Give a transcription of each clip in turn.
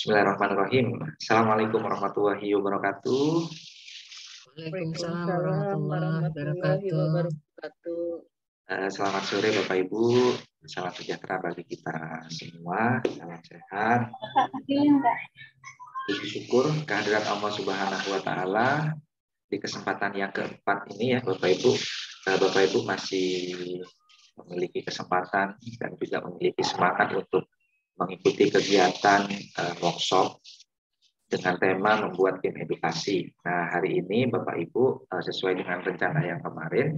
Bismillahirrahmanirrahim. Assalamualaikum warahmatullahi wabarakatuh. Waalaikumsalam warahmatullahi wabarakatuh. Selamat sore Bapak Ibu. Salam sejahtera bagi kita semua. Salam sehat. Puji syukur kehadirat Allah Subhanahu wa Ta'ala di kesempatan yang keempat ini ya Bapak Ibu. Bapak Ibu masih memiliki kesempatan dan juga memiliki semangat untuk mengikuti kegiatan workshop dengan tema membuat game edukasi. Nah, hari ini Bapak Ibu sesuai dengan rencana yang kemarin,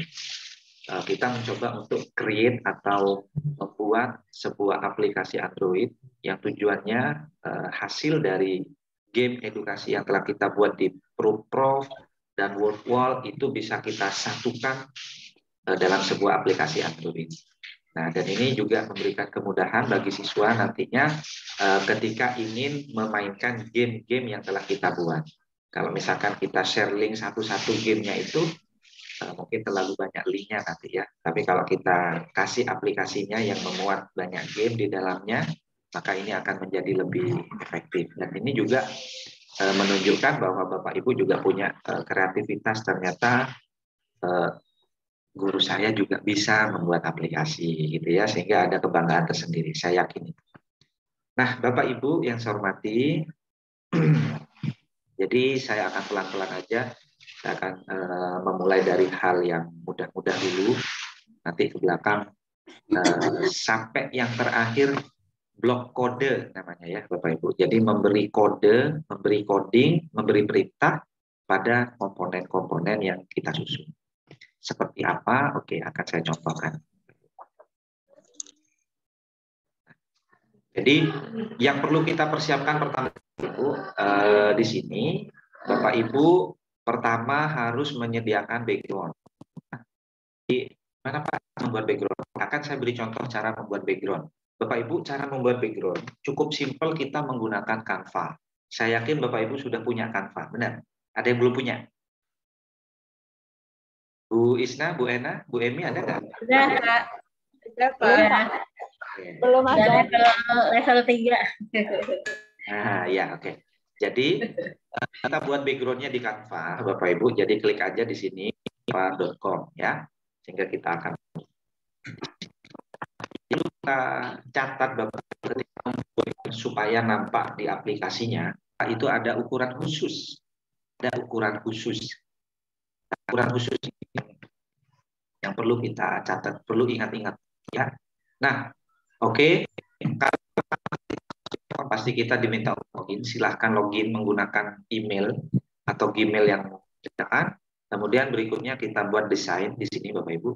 kita mencoba untuk create atau membuat sebuah aplikasi Android yang tujuannya hasil dari game edukasi yang telah kita buat di Prof dan WordWall itu bisa kita satukan dalam sebuah aplikasi Android. Nah, dan ini juga memberikan kemudahan bagi siswa nantinya ketika ingin memainkan game-game yang telah kita buat. Kalau misalkan kita share link satu-satu gamenya itu, mungkin terlalu banyak linknya nanti ya. Tapi kalau kita kasih aplikasinya yang memuat banyak game di dalamnya, maka ini akan menjadi lebih efektif. Dan ini juga menunjukkan bahwa Bapak Ibu juga punya kreativitas. Ternyata guru saya juga bisa membuat aplikasi gitu ya, sehingga ada kebanggaan tersendiri, saya yakin. Nah, Bapak Ibu yang saya hormati, jadi saya akan pelan-pelan aja, saya akan memulai dari hal yang mudah-mudah dulu, nanti ke belakang sampai yang terakhir blok kode namanya ya Bapak Ibu. Jadi memberi kode, memberi coding, memberi perintah pada komponen-komponen yang kita susun. Seperti apa? Oke, akan saya contohkan. Jadi yang perlu kita persiapkan pertama Ibu di sini, Bapak Ibu pertama harus menyediakan background. Jadi mana Pak membuat background? Akan saya beri contoh cara membuat background. Bapak Ibu cara membuat background cukup simpel, kita menggunakan Canva. Saya yakin Bapak Ibu sudah punya Canva, benar? Ada yang belum punya? Bu Isna, Bu Ena, Bu Emi ada nggak? Sudah, Pak. Sudah, Pak. Belum ada. Level 3. Nah, ya oke. Jadi kita buat backgroundnya di Canva, Bapak Ibu. Jadi klik aja di sini canva.com ya, sehingga kita akan kita catat Bapak ketika membuat supaya nampak di aplikasinya itu ada ukuran khusus, ukuran khusus yang perlu kita catat, perlu ingat-ingat ya. Nah, oke. Pasti kita diminta login, silahkan login menggunakan email atau Gmail yang disediakan. Kemudian berikutnya kita buat desain di sini Bapak Ibu.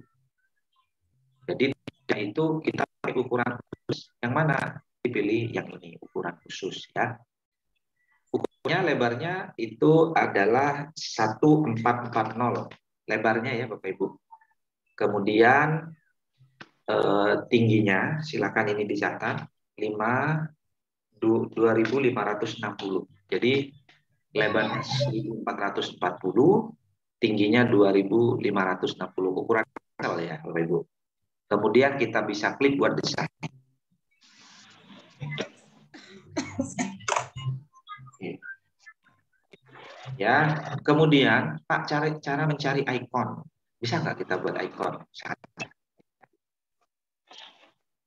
Jadi itu kita pakai ukuran khusus. Yang mana? Dipilih yang ini, ukuran khusus ya. Ukurannya lebarnya itu adalah 1440 lebarnya ya Bapak Ibu. Kemudian tingginya silakan ini dicatat 2560. Jadi lebarnya 1440, tingginya 2560. Ukuran ya Bapak Ibu. Kemudian kita bisa klik buat desain. Ya, kemudian Pak cara mencari icon. Bisa nggak kita buat icon?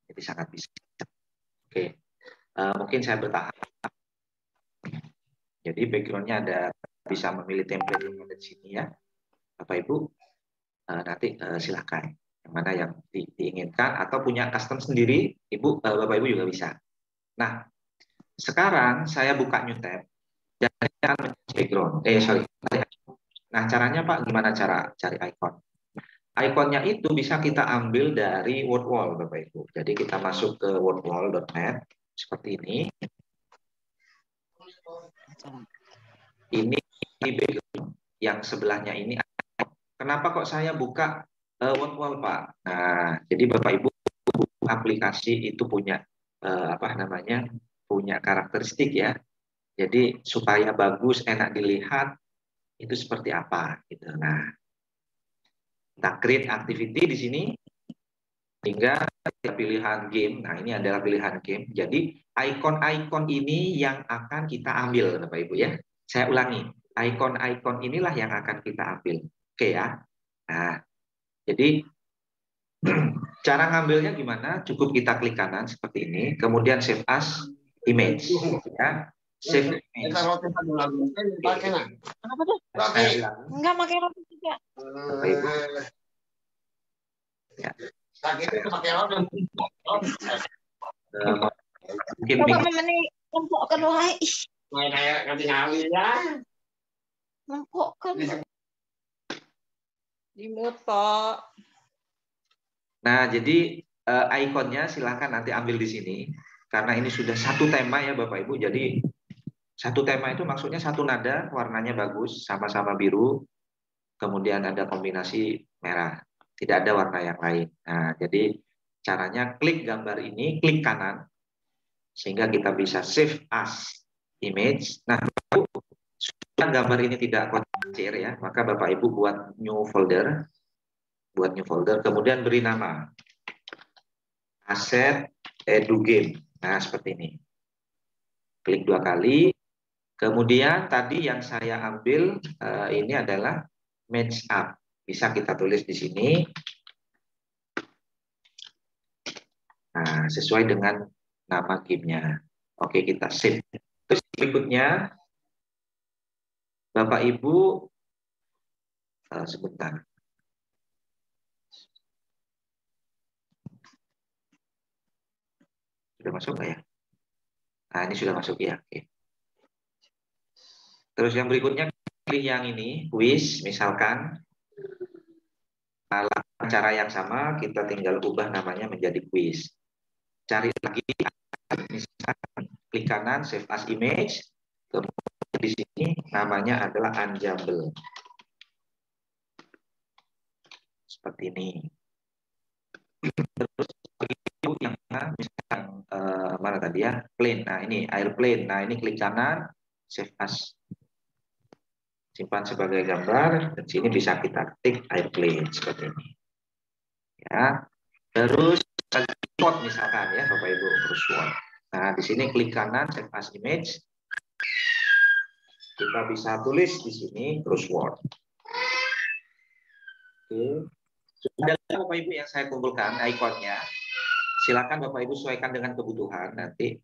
Jadi sangat bisa. Oke. Mungkin saya bertahap. Jadi backgroundnya ada, bisa memilih template yang ada di sini ya, Bapak Ibu. Nanti silahkan yang mana yang diinginkan atau punya custom sendiri, Ibu, Bapak Ibu juga bisa. Nah, sekarang saya buka new tab dan akan mencari background. Nah, caranya Pak, gimana cara cari icon? Ikonnya itu bisa kita ambil dari WordWall, Bapak Ibu. Jadi kita masuk ke wordwall.net seperti ini. Ini background yang sebelahnya ini. Kenapa kok saya buka WordWall, Pak? Nah, jadi Bapak Ibu aplikasi itu punya punya karakteristik ya. Jadi supaya bagus, enak dilihat itu seperti apa gitu. Nah, kita create activity di sini. Sehingga pilihan game, nah ini adalah pilihan game. Jadi ikon-ikon ini yang akan kita ambil, Bapak Ibu ya. Saya ulangi, ikon-ikon inilah yang akan kita ambil. Oke ya. Nah, jadi cara ngambilnya gimana? Cukup kita klik kanan seperti ini, kemudian save as image. Ya. Save image. Apa tuh? Saya ulangi, Enggak pakai roti juga. Bapak Ibu. Ya. Mungkin Coba memeni lempokkan wae. Ih, lempokkan. Di mute, Pak. Nah, jadi ikonnya silahkan nanti ambil di sini. Karena ini sudah satu tema ya Bapak Ibu. Jadi satu tema itu maksudnya satu nada, warnanya bagus, sama-sama biru. Kemudian ada kombinasi merah. Tidak ada warna yang lain. Nah, jadi caranya klik gambar ini, klik kanan. Sehingga kita bisa save as image. Nah, gambar ini tidak kecil ya, maka Bapak Ibu buat new folder. Buat new folder, kemudian beri nama. Aset Edu Game. Nah, seperti ini. Klik 2 kali. Kemudian tadi yang saya ambil ini adalah match up. Bisa kita tulis di sini. Nah, sesuai dengan nama gamenya. Oke, kita save. Terus berikutnya, Bapak Ibu, sebentar. Sudah masuk nggak ya? Nah, ini sudah masuk ya. Oke. Terus yang berikutnya, pilih yang ini, quiz, misalkan. Cara yang sama, kita tinggal ubah namanya menjadi quiz. Cari lagi, misalkan klik kanan, save as image. Kemudian di sini namanya adalah Unjumble. Seperti ini. Terus yang misalkan mana tadi ya, plane. Nah ini airplane. Nah ini klik kanan, save as, simpan sebagai gambar. Dan sini bisa kita ketik airplane seperti ini. Ya. Terus crossword misalkan ya Bapak Ibu, crossword. Nah di sini klik kanan, save as image. Kita bisa tulis di sini crossword. Oke. Sudah Bapak Ibu yang saya kumpulkan ikonnya. Silakan Bapak Ibu sesuaikan dengan kebutuhan nanti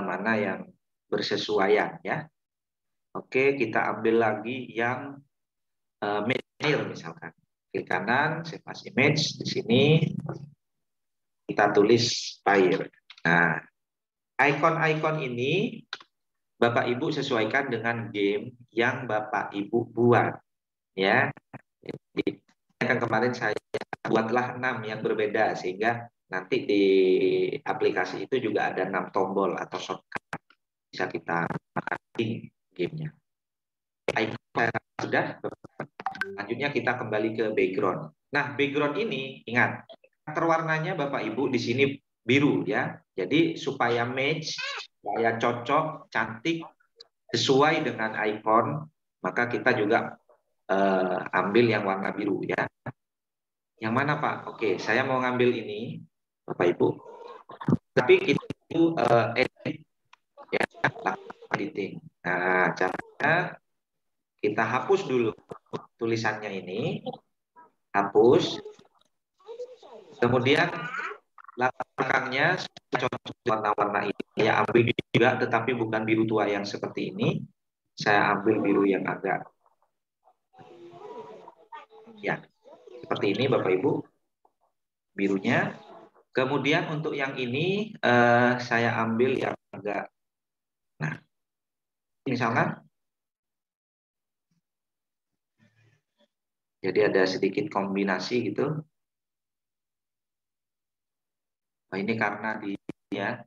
mana yang bersesuaian ya. Oke, kita ambil lagi yang air misalkan. Klik kanan, save as image di sini kita tulis air. Nah, ikon-ikon ini Bapak Ibu sesuaikan dengan game yang Bapak Ibu buat ya. Jadi kan kemarin saya buatlah 6 yang berbeda sehingga nanti di aplikasi itu juga ada 6 tombol atau shortcut bisa kita pakai gamenya. Sudah. Selanjutnya kita kembali ke background. Nah, background ini ingat karakter warnanya Bapak Ibu di sini biru ya. Jadi supaya match, supaya cocok, cantik, sesuai dengan ikon, maka kita juga ambil yang warna biru ya. Yang mana Pak? Oke, saya mau ngambil ini, Bapak Ibu. Tapi itu edit ya, editing. Nah, caranya kita hapus dulu tulisannya ini, hapus. Kemudian latar belakangnya cocok warna-warna ini. Saya ambil juga, tetapi bukan biru tua yang seperti ini. Saya ambil biru yang agak ya seperti ini, Bapak Ibu. Birunya. Kemudian untuk yang ini saya ambil yang agak, nah, misalkan, jadi ada sedikit kombinasi gitu. Nah, ini karena ya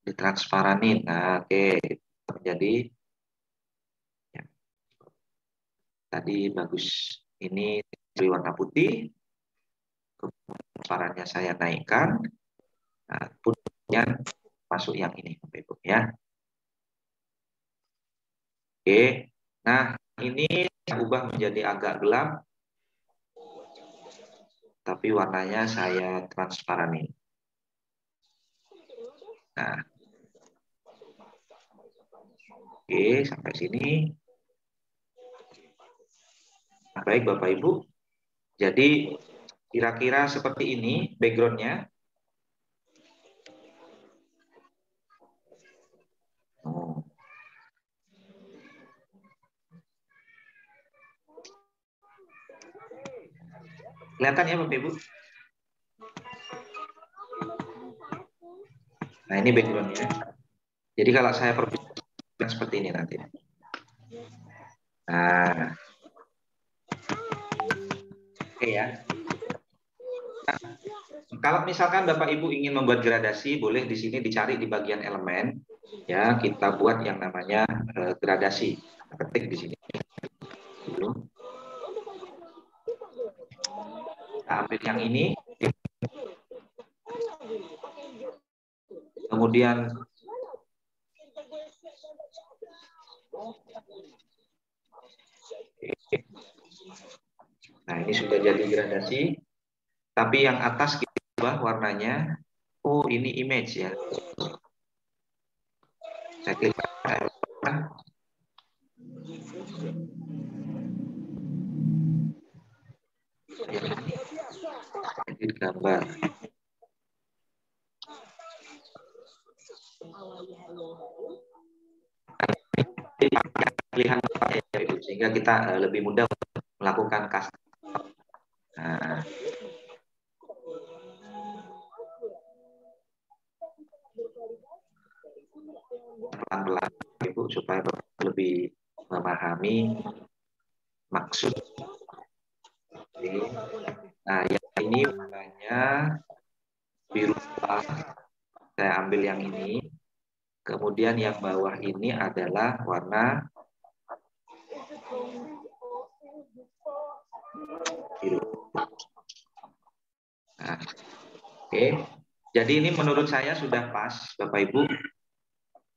ditransparanin. Nah, oke, jadi ya, tadi bagus. Ini warna putih. Transparannya saya naikkan. Nah, kemudian masuk yang ini, Bapak Ibu ya. Oke. Nah, ini saya ubah menjadi agak gelap. tapi warnanya saya transparanin. Nah, oke, sampai sini. Nah, baik Bapak Ibu. Jadi kira-kira seperti ini backgroundnya. Oh. Kelihatan ya Bapak Ibu? Nah ini backgroundnya. Jadi kalau saya perhatikan seperti ini nanti. Nah, oke ya. Nah, kalau misalkan Bapak Ibu ingin membuat gradasi, boleh di sini dicari di bagian elemen. Ya, kita buat yang namanya gradasi. Ketik di sini dulu. Kita ambil yang ini. Kemudian nah ini sudah jadi gradasi. Tapi yang atas kita ubah warnanya. Oh ini image ya. Saya klik edit gambar. Pilihan ya, Ibu, sehingga kita lebih mudah melakukan custom. Nah, pelan-pelan Ibu supaya lebih memahami maksud. Oke. Nah, yang ini warnanya biru tua. Saya ambil yang ini. Kemudian yang bawah ini adalah warna biru. Nah, oke. Jadi ini menurut saya sudah pas, Bapak Ibu.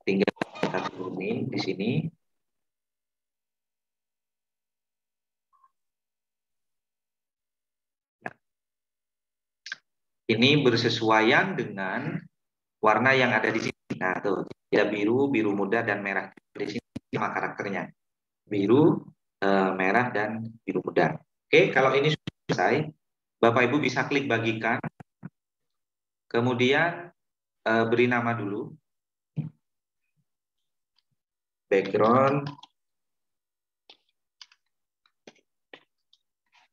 Tinggal kita turunin di sini. Ini bersesuaian dengan warna yang ada di sini. Nah, tuh, ya biru, biru muda dan merah. Di sini 5 karakternya. Biru, merah dan biru muda. Oke, kalau ini sudah selesai, Bapak Ibu bisa klik bagikan. Kemudian beri nama dulu. Background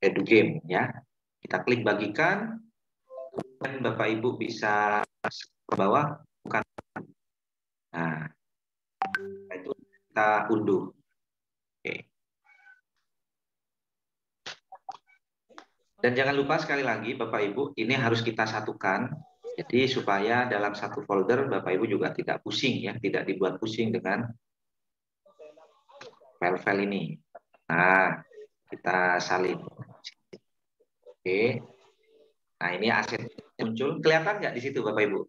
edu game ya. Kita klik bagikan. Dan Bapak Ibu bisa ke bawah bukan. Nah, itu kita unduh. Oke. Dan jangan lupa sekali lagi Bapak Ibu, ini harus kita satukan. Jadi supaya dalam satu folder Bapak Ibu juga tidak pusing ya, tidak dibuat pusing dengan file-file ini. Nah, kita salin. Oke. Nah, ini aset muncul. Kelihatan nggak di situ Bapak Ibu?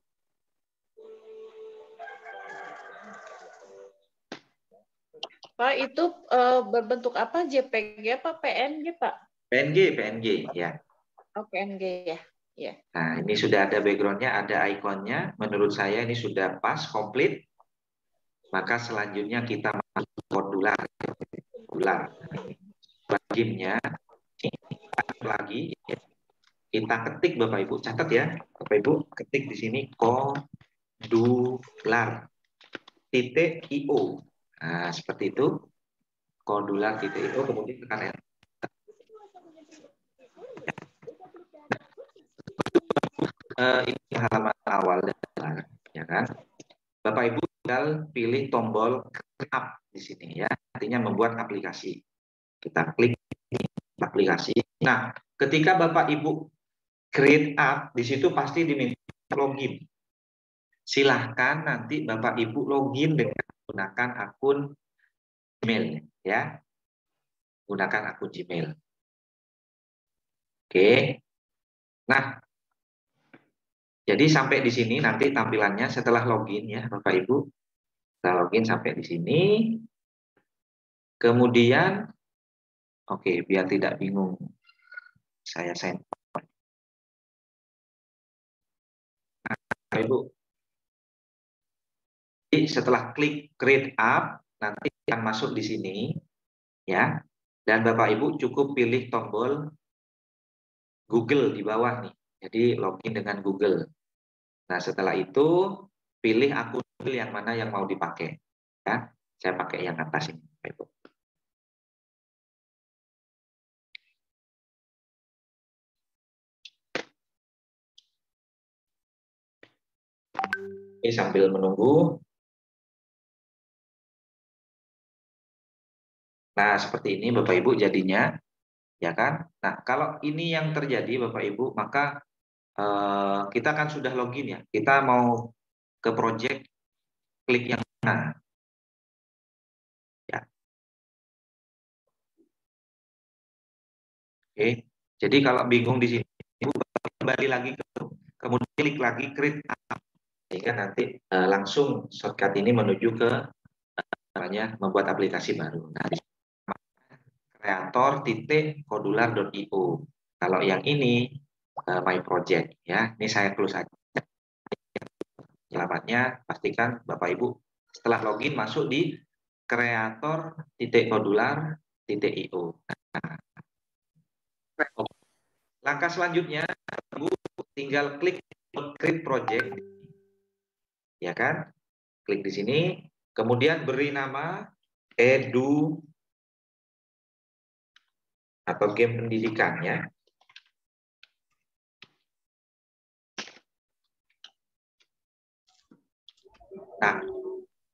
Pak, itu berbentuk apa? JPG apa PNG, Pak? PNG ya. Oh, PNG ya. Ya. Nah, ini sudah ada backgroundnya, ada ikonnya. Menurut saya ini sudah pas, komplit. Maka selanjutnya kita masuk modular. Bagiannya lagi kita ketik Bapak Ibu, catat ya. Bapak Ibu ketik di sini kodular.io. Nah, seperti itu. Kodular.io kemudian tekan enter. Ini halaman awal ya kan. Bapak Ibu tinggal pilih tombol up di sini ya. Artinya membuat aplikasi. Kita klik aplikasi. Nah, ketika Bapak Ibu create app, di situ pasti diminta login. Silahkan nanti Bapak Ibu login dengan menggunakan akun Gmail ya. Gunakan akun Gmail. Oke. Nah, jadi sampai di sini nanti tampilannya setelah login ya Bapak Ibu. Setelah login sampai di sini. Kemudian, oke, biar tidak bingung, saya send Bapak Ibu. Jadi setelah klik create app, nanti akan masuk di sini, ya. Dan Bapak Ibu cukup pilih tombol Google di bawah nih. Jadi login dengan Google. Nah setelah itu pilih akun Google yang mana yang mau dipakai. Ya, saya pakai yang atas ini, Bapak Ibu. Oke, sambil menunggu. Nah, seperti ini Bapak Ibu jadinya, ya kan? Nah, kalau ini yang terjadi Bapak Ibu, maka kita kan sudah login ya. Kita mau ke project, klik yang mana? Ya. Oke. Jadi kalau bingung di sini, Ibu kembali lagi kemudian klik lagi create app. Sehingga nanti langsung shortcut ini menuju ke membuat aplikasi baru. Nah, kreator.kodular.io. Kalau yang ini my project ya. Ini saya close aja. Alamatnya pastikan Bapak Ibu setelah login masuk di kreator.kodular.io. Nah, langkah selanjutnya Ibu tinggal klik create project. Ya kan? Klik di sini, kemudian beri nama edu atau game pendidikan ya. Nah,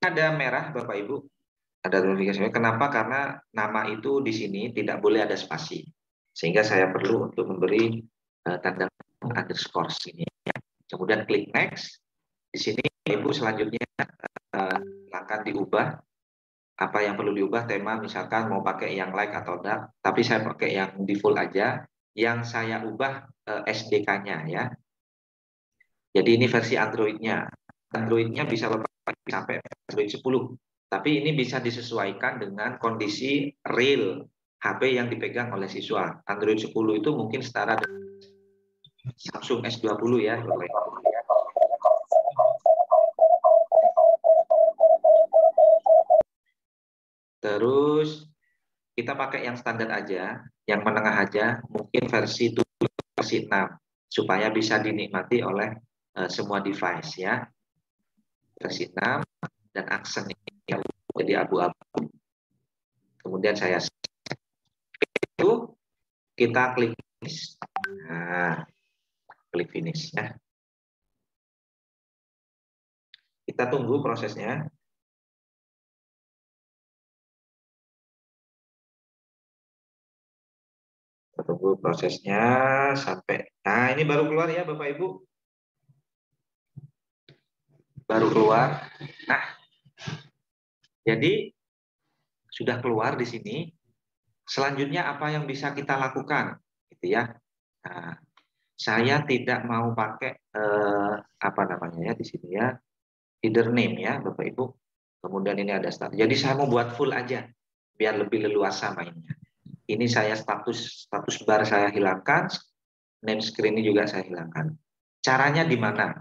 ada merah Bapak Ibu, ada notifikasi. Kenapa? Karena nama itu di sini tidak boleh ada spasi. Sehingga saya perlu untuk memberi tanda underscore sini ya. Kemudian klik next. Di sini Ibu selanjutnya akan diubah. Apa yang perlu diubah tema, misalkan mau pakai yang like atau dark, tapi saya pakai yang default aja. Yang saya ubah SDK-nya ya. Jadi ini versi Android-nya. Android-nya bisa sampai Android 10. Tapi ini bisa disesuaikan dengan kondisi real HP yang dipegang oleh siswa. Android 10 itu mungkin setara dengan Samsung S20 ya. Terus kita pakai yang standar aja, yang menengah aja, mungkin versi 7, versi 6 supaya bisa dinikmati oleh semua device ya. Versi 6 dan aksen ini jadi abu-abu. Kemudian saya itu kita klik finish. Nah, klik finish ya. Kita tunggu prosesnya. Kita tunggu prosesnya sampai. Nah, ini baru keluar ya Bapak Ibu. Baru keluar. Nah, jadi sudah keluar di sini. Selanjutnya apa yang bisa kita lakukan, gitu ya? Nah, saya tidak mau pakai apa namanya ya di sini ya, header name ya, Bapak Ibu. Kemudian ini ada status. Jadi saya mau buat full aja, biar lebih leluasa mainnya. Ini saya status bar saya hilangkan, name screen ini juga saya hilangkan. Caranya di mana?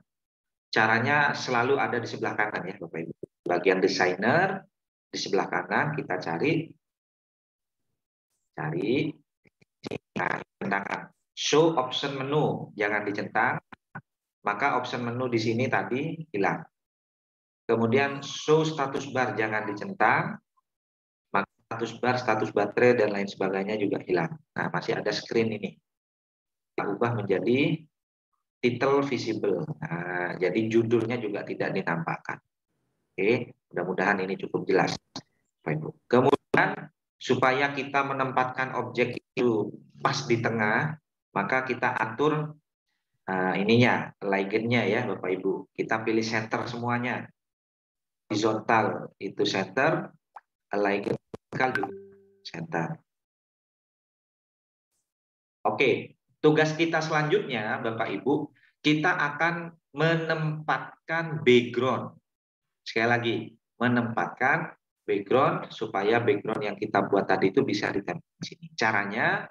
Caranya selalu ada di sebelah kanan ya, Bapak Ibu. Bagian desainer di sebelah kanan kita cari. Nah, centangkan show option menu, jangan dicentang, maka option menu di sini tadi hilang. Kemudian show status bar, jangan dicentang, maka status baterai dan lain sebagainya juga hilang. Nah, masih ada screen ini. Kita ubah menjadi title visible. Nah, jadi judulnya juga tidak dinampakkan. Oke, mudah-mudahan ini cukup jelas, Bapak Ibu. Kemudian supaya kita menempatkan objek itu pas di tengah, maka kita atur ininya, alignment-nya ya Bapak Ibu. Kita pilih center semuanya. Horizontal itu center, alignment vertikal juga center. Oke, tugas kita selanjutnya Bapak Ibu, kita akan menempatkan background. Sekali lagi, menempatkan background supaya background yang kita buat tadi itu bisa ditempel di sini. Caranya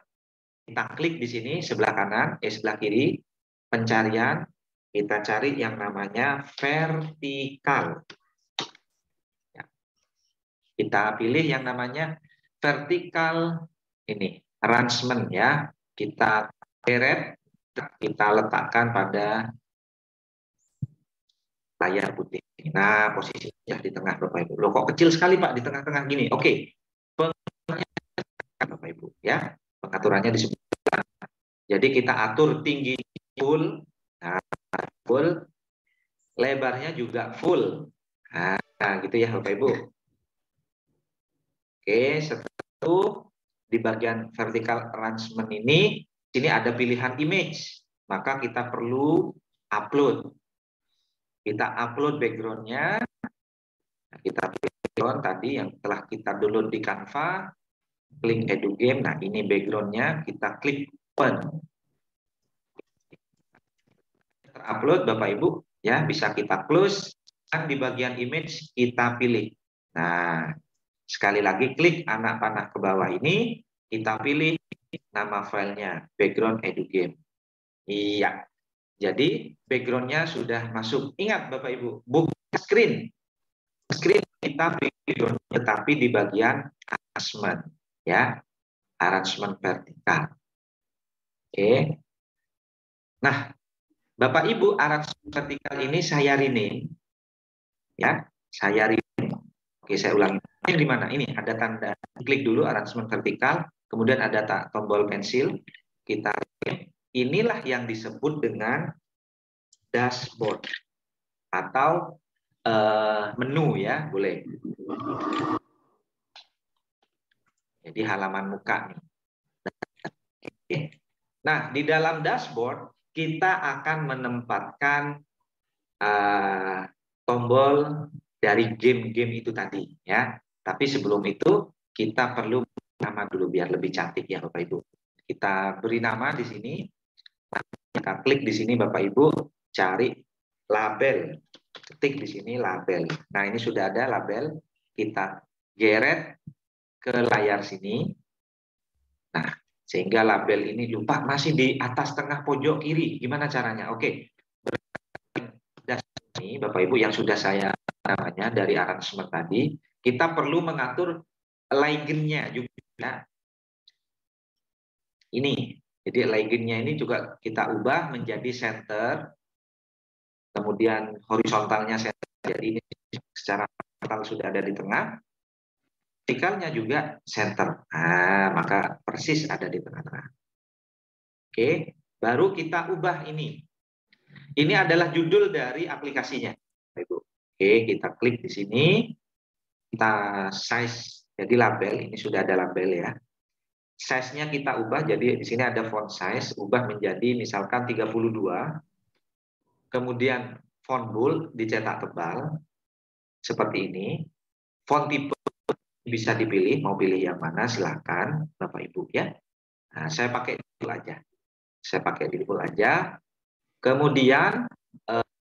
kita klik di sini sebelah kanan, sebelah kiri, pencarian, Kita cari yang namanya vertikal. Ya. Kita pilih yang namanya vertikal ini arrangement ya. Kita deret, kita letakkan pada layar putih. Nah, posisinya di tengah Bapak Ibu. Loh, kok kecil sekali Pak di tengah-tengah gini? Oke. Pengaturannya Bapak Ibu ya. Pengaturannya disebut. Jadi kita atur tinggi full, nah, full, lebarnya juga full. Nah, gitu ya Bapak Ibu. Oke, setelah itu di bagian vertical arrangement ini, sini ada pilihan image. Maka kita perlu upload. Kita upload background-nya. Kita pilih background tadi yang telah kita download di Canva. Klik EduGame. Nah, ini background-nya. Kita klik open. Terupload Bapak Ibu. Ya, bisa kita close. Dan di bagian image kita pilih. Nah, sekali lagi klik anak panah ke bawah ini, kita pilih nama filenya, background EduGame. Iya, jadi backgroundnya sudah masuk. Ingat Bapak Ibu, bukan screen. Screen kita pilih, tetapi di bagian arrangement, ya, arrangement vertikal. Oke. Nah, Bapak Ibu, arrangement vertikal ini saya rename, ya, saya rename. Oke, saya ulangi. Ini di mana? Ini ada tanda klik dulu arrangement vertikal, kemudian ada tombol pensil, kita inilah yang disebut dengan dashboard atau menu ya, boleh. Jadi halaman muka nih. Nah, di dalam dashboard kita akan menempatkan tombol dari game-game itu tadi ya. Tapi sebelum itu kita perlu nama dulu biar lebih cantik ya Bapak Ibu. Kita beri nama di sini. Kita klik di sini Bapak Ibu, cari label. Ketik di sini label. Nah, ini sudah ada label. Kita geret ke layar sini. Nah, sehingga label ini lupa masih di atas tengah pojok kiri. Gimana caranya? Oke. Ini Bapak Ibu yang sudah saya namanya dari arrangement tadi, kita perlu mengatur legend-nya juga. Ini. Jadi legend-nya ini juga kita ubah menjadi center. Kemudian horizontalnya center. Jadi ini secara horizontal sudah ada di tengah. Vertikalnya juga center. Nah, maka persis ada di tengah-tengah. Oke, baru kita ubah ini. Ini adalah judul dari aplikasinya. Oke, kita klik di sini. Kita size, jadi label, ini sudah ada label ya. Size-nya kita ubah, jadi di sini ada font size, ubah menjadi misalkan 32. Kemudian font bold dicetak tebal, seperti ini. Font tipe bisa dipilih, mau pilih yang mana silahkan Bapak Ibu ya. Nah, saya pakai default aja. Saya pakai default aja. Kemudian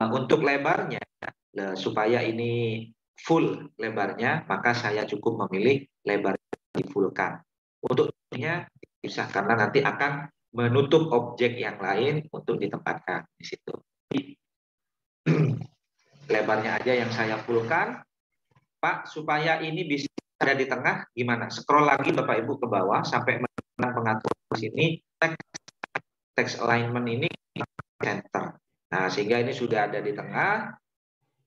untuk lebarnya, supaya ini full lebarnya, maka saya cukup memilih lebar di-fullkan. Untuk ini bisa karena nanti akan menutup objek yang lain untuk ditempatkan di situ. Lebarnya aja yang saya fullkan. Pak, supaya ini bisa ada di tengah, gimana? Scroll lagi Bapak Ibu ke bawah sampai pengaturan di sini, text alignment ini center. Nah, sehingga ini sudah ada di tengah.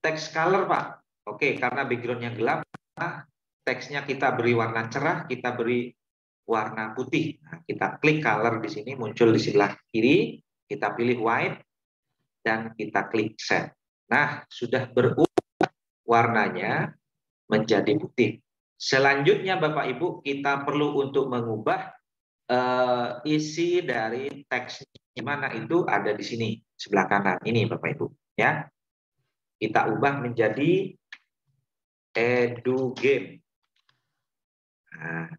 Text color, Pak. Oke, karena backgroundnya gelap, teksnya kita beri warna cerah, kita beri warna putih. Nah, kita klik color di sini, muncul di sebelah kiri, kita pilih white, dan kita klik set. Nah, sudah berubah warnanya menjadi putih. Selanjutnya Bapak Ibu, kita perlu untuk mengubah isi dari teks gimana itu ada di sini sebelah kanan ini Bapak Ibu ya. Kita ubah menjadi EduGame. Nah,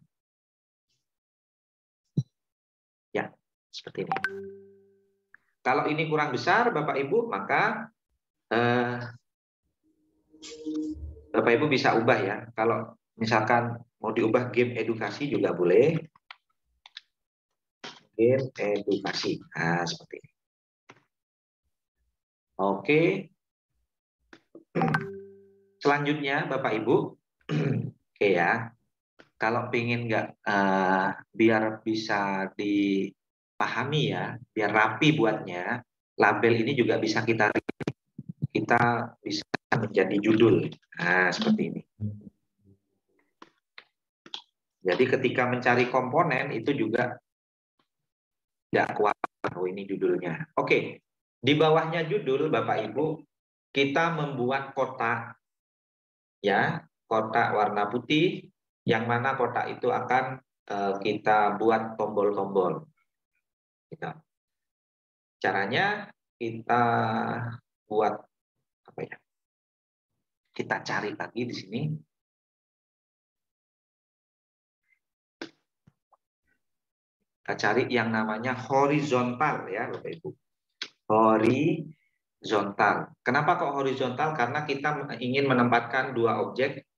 ya seperti ini. Kalau ini kurang besar Bapak Ibu, maka Bapak Ibu bisa ubah ya. Kalau misalkan mau diubah game edukasi juga boleh. Game edukasi. Nah, seperti ini. Oke. Selanjutnya Bapak Ibu, oke ya. Kalau pingin nggak biar bisa dipahami ya, biar rapi buatnya, label ini juga bisa kita bisa menjadi judul. Nah, seperti ini. Jadi ketika mencari komponen itu juga tidak kuat. Oh, ini judulnya. Oke, di bawahnya judul Bapak Ibu, kita membuat kotak, ya, kotak warna putih, yang mana kotak itu akan kita buat tombol-tombol. Caranya kita buat apa ya? Kita cari lagi di sini. Kita cari yang namanya horizontal ya, Bapak Ibu. Horizontal. Kenapa kok horizontal? Karena kita ingin menempatkan dua objek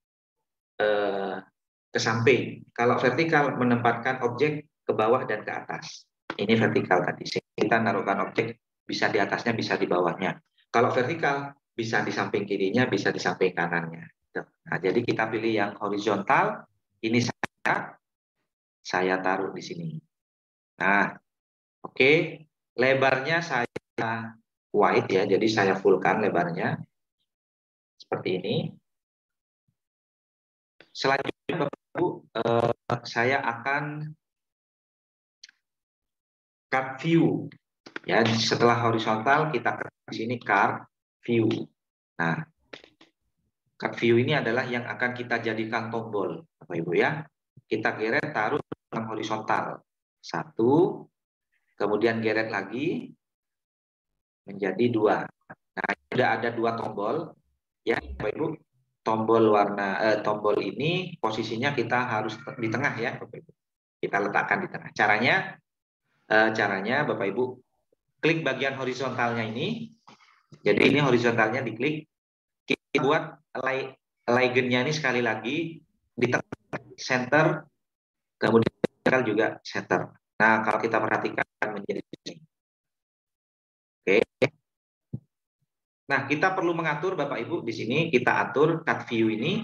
ke samping. Kalau vertikal menempatkan objek ke bawah dan ke atas. Ini vertikal tadi. Kita naruhkan objek bisa di atasnya, bisa di bawahnya. Kalau vertikal bisa di samping kirinya, bisa di samping kanannya. Nah, jadi kita pilih yang horizontal. Ini saya taruh di sini. Nah, oke. Lebarnya saya wide ya, jadi saya fullkan lebarnya. Seperti ini. Selanjutnya Bapak Ibu, saya akan cut view. Ya, setelah horizontal kita ke sini cut view. Nah, cut view ini adalah yang akan kita jadikan tombol, Bapak Ibu ya. Kita geret taruh dalam horizontal. Satu, kemudian geret lagi menjadi dua. Nah, sudah ada dua tombol ya, Bapak Ibu. Tombol ini posisinya kita harus di tengah ya, Bapak Ibu. Kita letakkan di tengah. Caranya Bapak Ibu klik bagian horizontalnya ini. Jadi ini horizontalnya diklik. Kita buat ligennya ini sekali lagi di tengah center, kemudian juga center. Nah, kalau kita perhatikan menjadi ini. Oke. Nah, kita perlu mengatur Bapak Ibu di sini kita atur cut view ini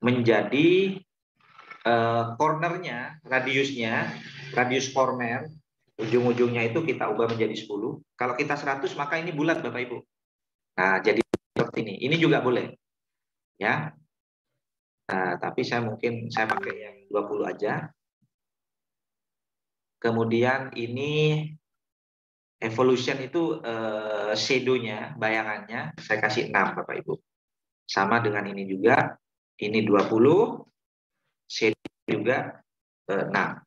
menjadi cornernya, radius corner, ujung-ujungnya itu kita ubah menjadi 10. Kalau kita 100 maka ini bulat Bapak Ibu. Nah, jadi seperti ini. Ini juga boleh. Ya. Nah, tapi saya pakai yang 20 aja. Kemudian ini evolution itu shadow-nya, bayangannya saya kasih 6 Bapak Ibu. Sama dengan ini juga. Ini 20, shadow juga 6.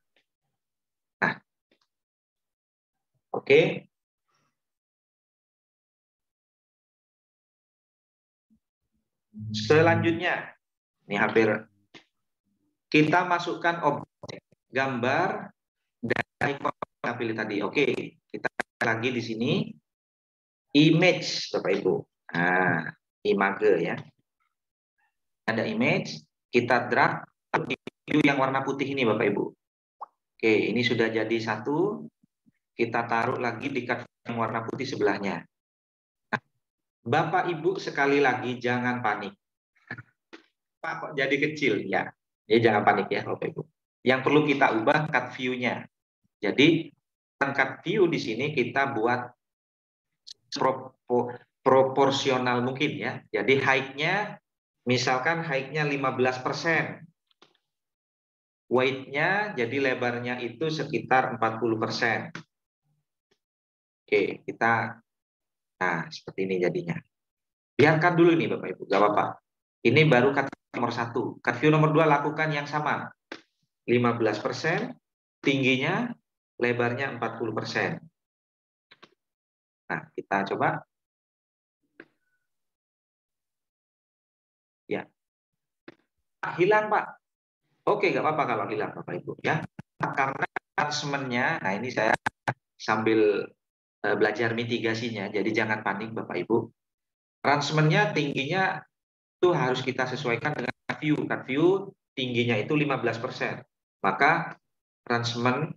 Nah. Oke. Selanjutnya, ini hampir kita masukkan objek gambar dan icon kita pilih tadi. Oke, kita lagi di sini image Bapak Ibu. Nah, image ya. Ada image, kita drag di view yang warna putih ini Bapak Ibu. Oke, ini sudah jadi satu. Kita taruh lagi di cut yang warna putih sebelahnya. Nah, Bapak Ibu sekali lagi jangan panik. Pak kok jadi kecil ya. Jadi jangan panik ya Bapak Ibu. Yang perlu kita ubah cut view-nya. Jadi cut view di sini kita buat proporsional mungkin ya. Jadi height-nya misalkan height-nya 15%. Weight-nya jadi lebarnya itu sekitar 40%. Oke, kita seperti ini jadinya. Biarkan dulu nih Bapak Ibu, gak apa-apa. Ini baru cut nomor 1. Cut view nomor 2 lakukan yang sama. 15%, tingginya, lebarnya 40%. Nah, kita coba. Ya. Hilang, Pak. Oke, nggak apa-apa kalau hilang, Bapak Ibu. Ya. Karena adjustment-nya, nah ini saya sambil belajar mitigasinya, jadi jangan panik, Bapak Ibu. Arrangement-nya tingginya itu harus kita sesuaikan dengan cut view. Cut view tingginya itu 15%. Maka arrangement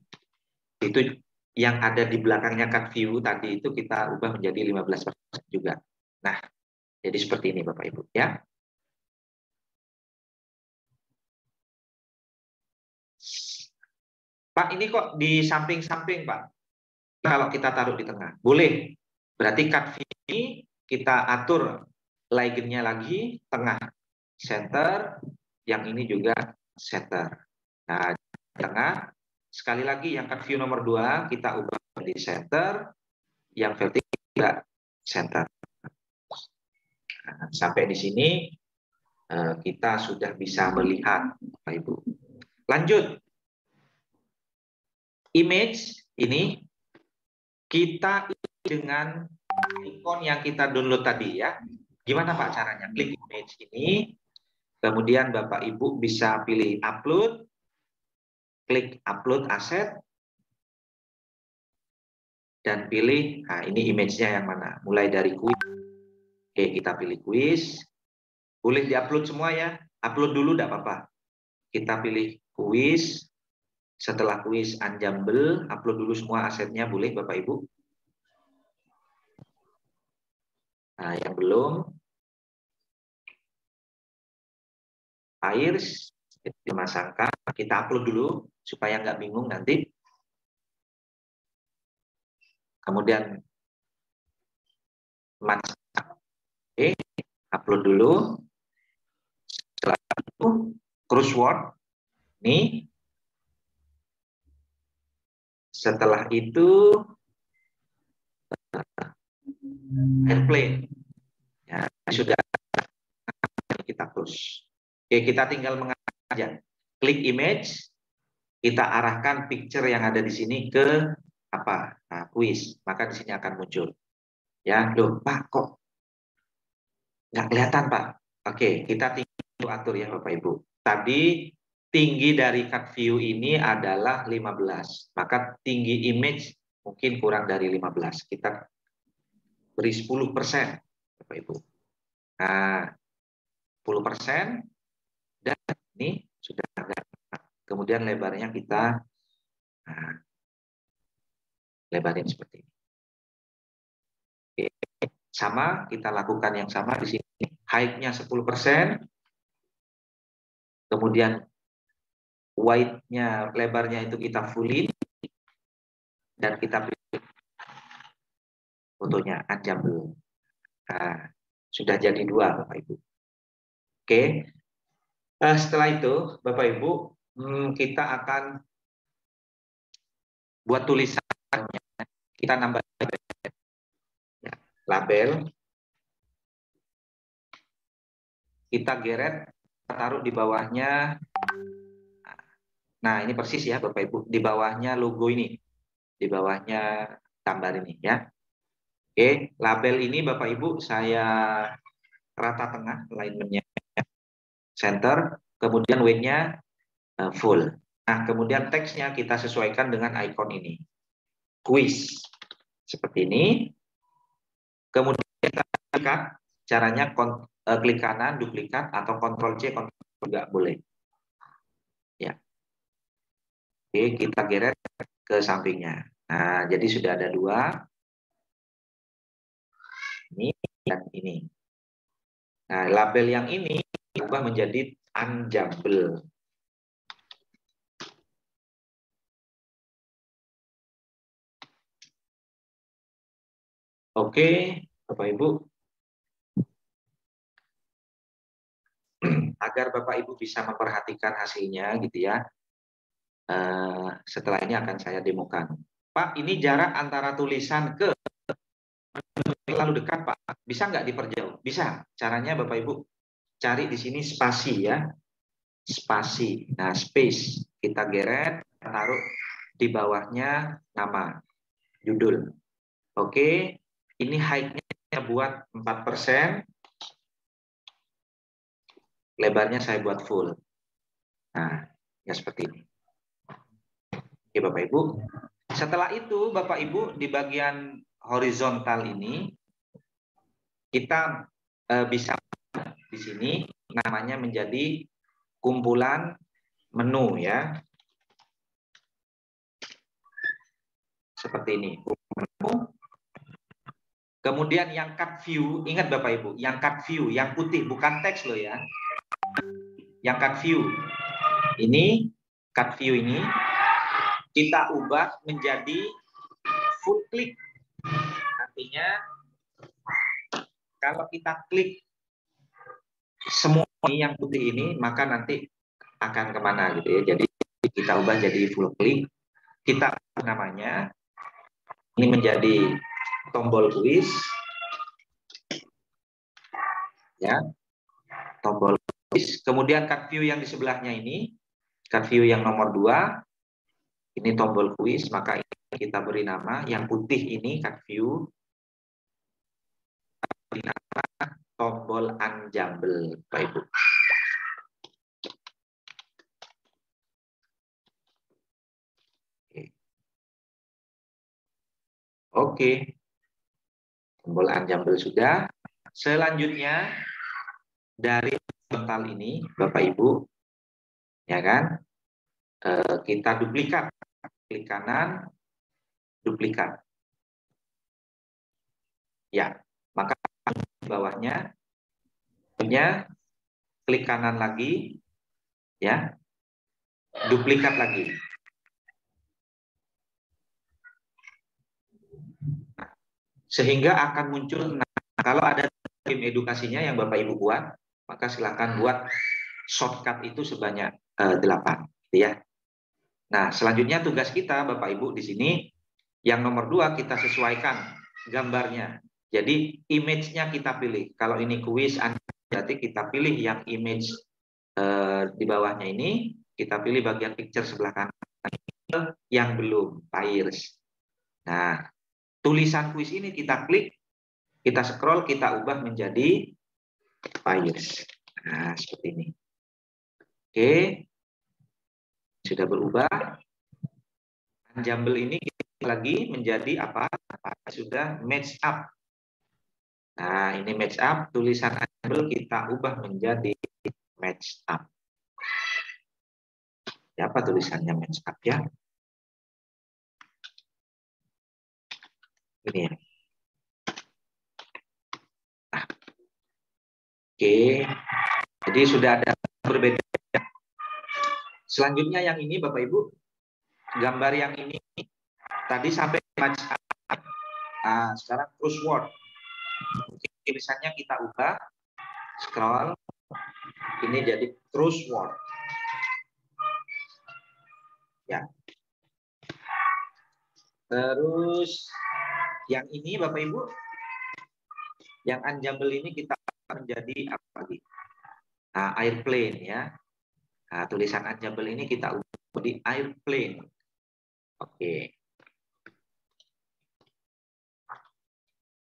itu yang ada di belakangnya cut view tadi itu kita ubah menjadi 15% juga. Nah, jadi seperti ini Bapak Ibu ya. Pak, ini kok di samping-samping, Pak. Kalau kita taruh di tengah, boleh. Berarti cut view ini kita atur ligennya lagi, tengah, center, yang ini juga center. Nah, di tengah, sekali lagi yang cut view nomor 2, kita ubah di center, yang vertikal juga center. Nah, sampai di sini kita sudah bisa melihat, Bapak Ibu. Lanjut. Image ini kita dengan ikon yang kita download tadi ya. Gimana Pak caranya? Klik image ini, kemudian Bapak Ibu bisa pilih upload, klik upload aset, dan pilih, nah ini image-nya yang mana? Mulai dari quiz. Oke, kita pilih quiz. Boleh diupload semua ya. Upload dulu tidak apa-apa. Kita pilih quiz. Setelah quiz Unjumble, upload dulu semua asetnya, boleh Bapak Ibu. Nah, yang belum, Airs, dimasangkan, kita upload dulu supaya nggak bingung nanti. Kemudian oke, upload dulu. Setelah itu crossword, ini. Setelah itu airplane, ya, sudah kita close. Oke, kita tinggal mengarahkan aja. Klik image, kita arahkan picture yang ada di sini ke apa? Nah, quiz. Maka di sini akan muncul. Ya, loh, Pak, kok nggak kelihatan, Pak? Oke, kita tinggal atur ya, Bapak Ibu. Tadi tinggi dari cut view ini adalah 15. Maka tinggi image mungkin kurang dari 15. Kita beri 10%, Bapak Ibu. Nah, 10%, dan ini sudah ada. Kemudian lebarnya kita lebarin seperti ini. Oke. Sama, kita lakukan yang sama di sini. Height-nya 10%. Kemudian width-nya, lebarnya itu kita fullin. Dan kita pilih fotonya Unjumble. Nah, sudah jadi 2, Bapak Ibu. Oke. Setelah itu, Bapak Ibu, kita akan buat tulisannya. Kita nambah label. Kita geret, kita taruh di bawahnya. Nah, ini persis ya Bapak Ibu. Di bawahnya logo ini. Di bawahnya gambar ini ya. Oke, label ini Bapak Ibu saya rata tengah alignment-nya. Center, kemudian weight-nya full. Nah, kemudian teksnya kita sesuaikan dengan icon ini. Quiz. Seperti ini. Kemudian kita lihat caranya klik kanan, duplikat, atau Ctrl+C, Ctrl juga boleh. Ya. Oke, kita geret ke sampingnya. Nah, jadi sudah ada 2. Ini dan ini. Nah, label yang ini diubah menjadi Unjumble. Oke, Bapak Ibu. Agar Bapak Ibu bisa memperhatikan hasilnya gitu ya. Setelah ini akan saya demokan. Pak, ini jarak antara tulisan ke terlalu dekat, Pak. Bisa nggak diperjauh? Bisa. Caranya Bapak Ibu cari di sini spasi ya. Spasi. Nah, space. Kita geret, taruh di bawahnya nama, judul. Oke, ini height-nya buat 4%. Lebarnya saya buat full. Nah, ya seperti ini. Oke, Bapak Ibu. Setelah itu, Bapak Ibu, di bagian horizontal ini, kita bisa di sini namanya menjadi kumpulan menu ya. seperti ini. Kemudian yang cut view, ingat Bapak Ibu, yang cut view, yang putih, bukan teks loh ya. Yang cut view, ini cut view ini kita ubah menjadi full click. Artinya kalau kita klik semua yang putih ini, maka nanti akan kemana gitu ya. Jadi kita ubah jadi full click. Kita namanya ini menjadi tombol kuis, ya, tombol kuis. Kemudian cut view yang di sebelahnya ini, cut view yang nomor 2, ini tombol kuis, maka kita beri nama yang putih ini cut view, beri nama tombol unjumble, Pak Ibu. Oke, tombol unjumble sudah. Selanjutnya dari total ini, Bapak Ibu, ya kan, kita duplikat, klik kanan, duplikat. Ya, maka di bawahnya, klik kanan lagi, ya, duplikat lagi. Sehingga akan muncul, nah, kalau ada tim edukasinya yang Bapak Ibu buat, maka silakan buat shortcut itu sebanyak 8, gitu ya. Nah, selanjutnya tugas kita Bapak Ibu di sini yang nomor 2 kita sesuaikan gambarnya. Jadi image-nya kita pilih. Kalau ini kuis, berarti kita pilih yang image di bawahnya ini, kita pilih bagian picture sebelah kanan yang belum, Pairs. Nah, tulisan kuis ini kita klik, kita scroll, kita ubah menjadi Pairs. Nah, seperti ini. Oke, sudah berubah. Unjumble ini lagi menjadi apa? Sudah match up. Nah, ini match up. Tulisan unjumble kita ubah menjadi match up. Ya, apa tulisannya match up ya? Ini ya. Nah, oke. Jadi sudah ada berbeda. Selanjutnya yang ini Bapak Ibu, gambar yang ini tadi sampai match up. Nah, sekarang crossword. Tulisannya kita ubah, scroll, ini jadi crossword. Ya. Terus yang ini Bapak Ibu, yang unjumble ini kita menjadi apa lagi? Nah, airplane ya. Nah, tulisan unjumble ini kita ubah di airplane. Oke.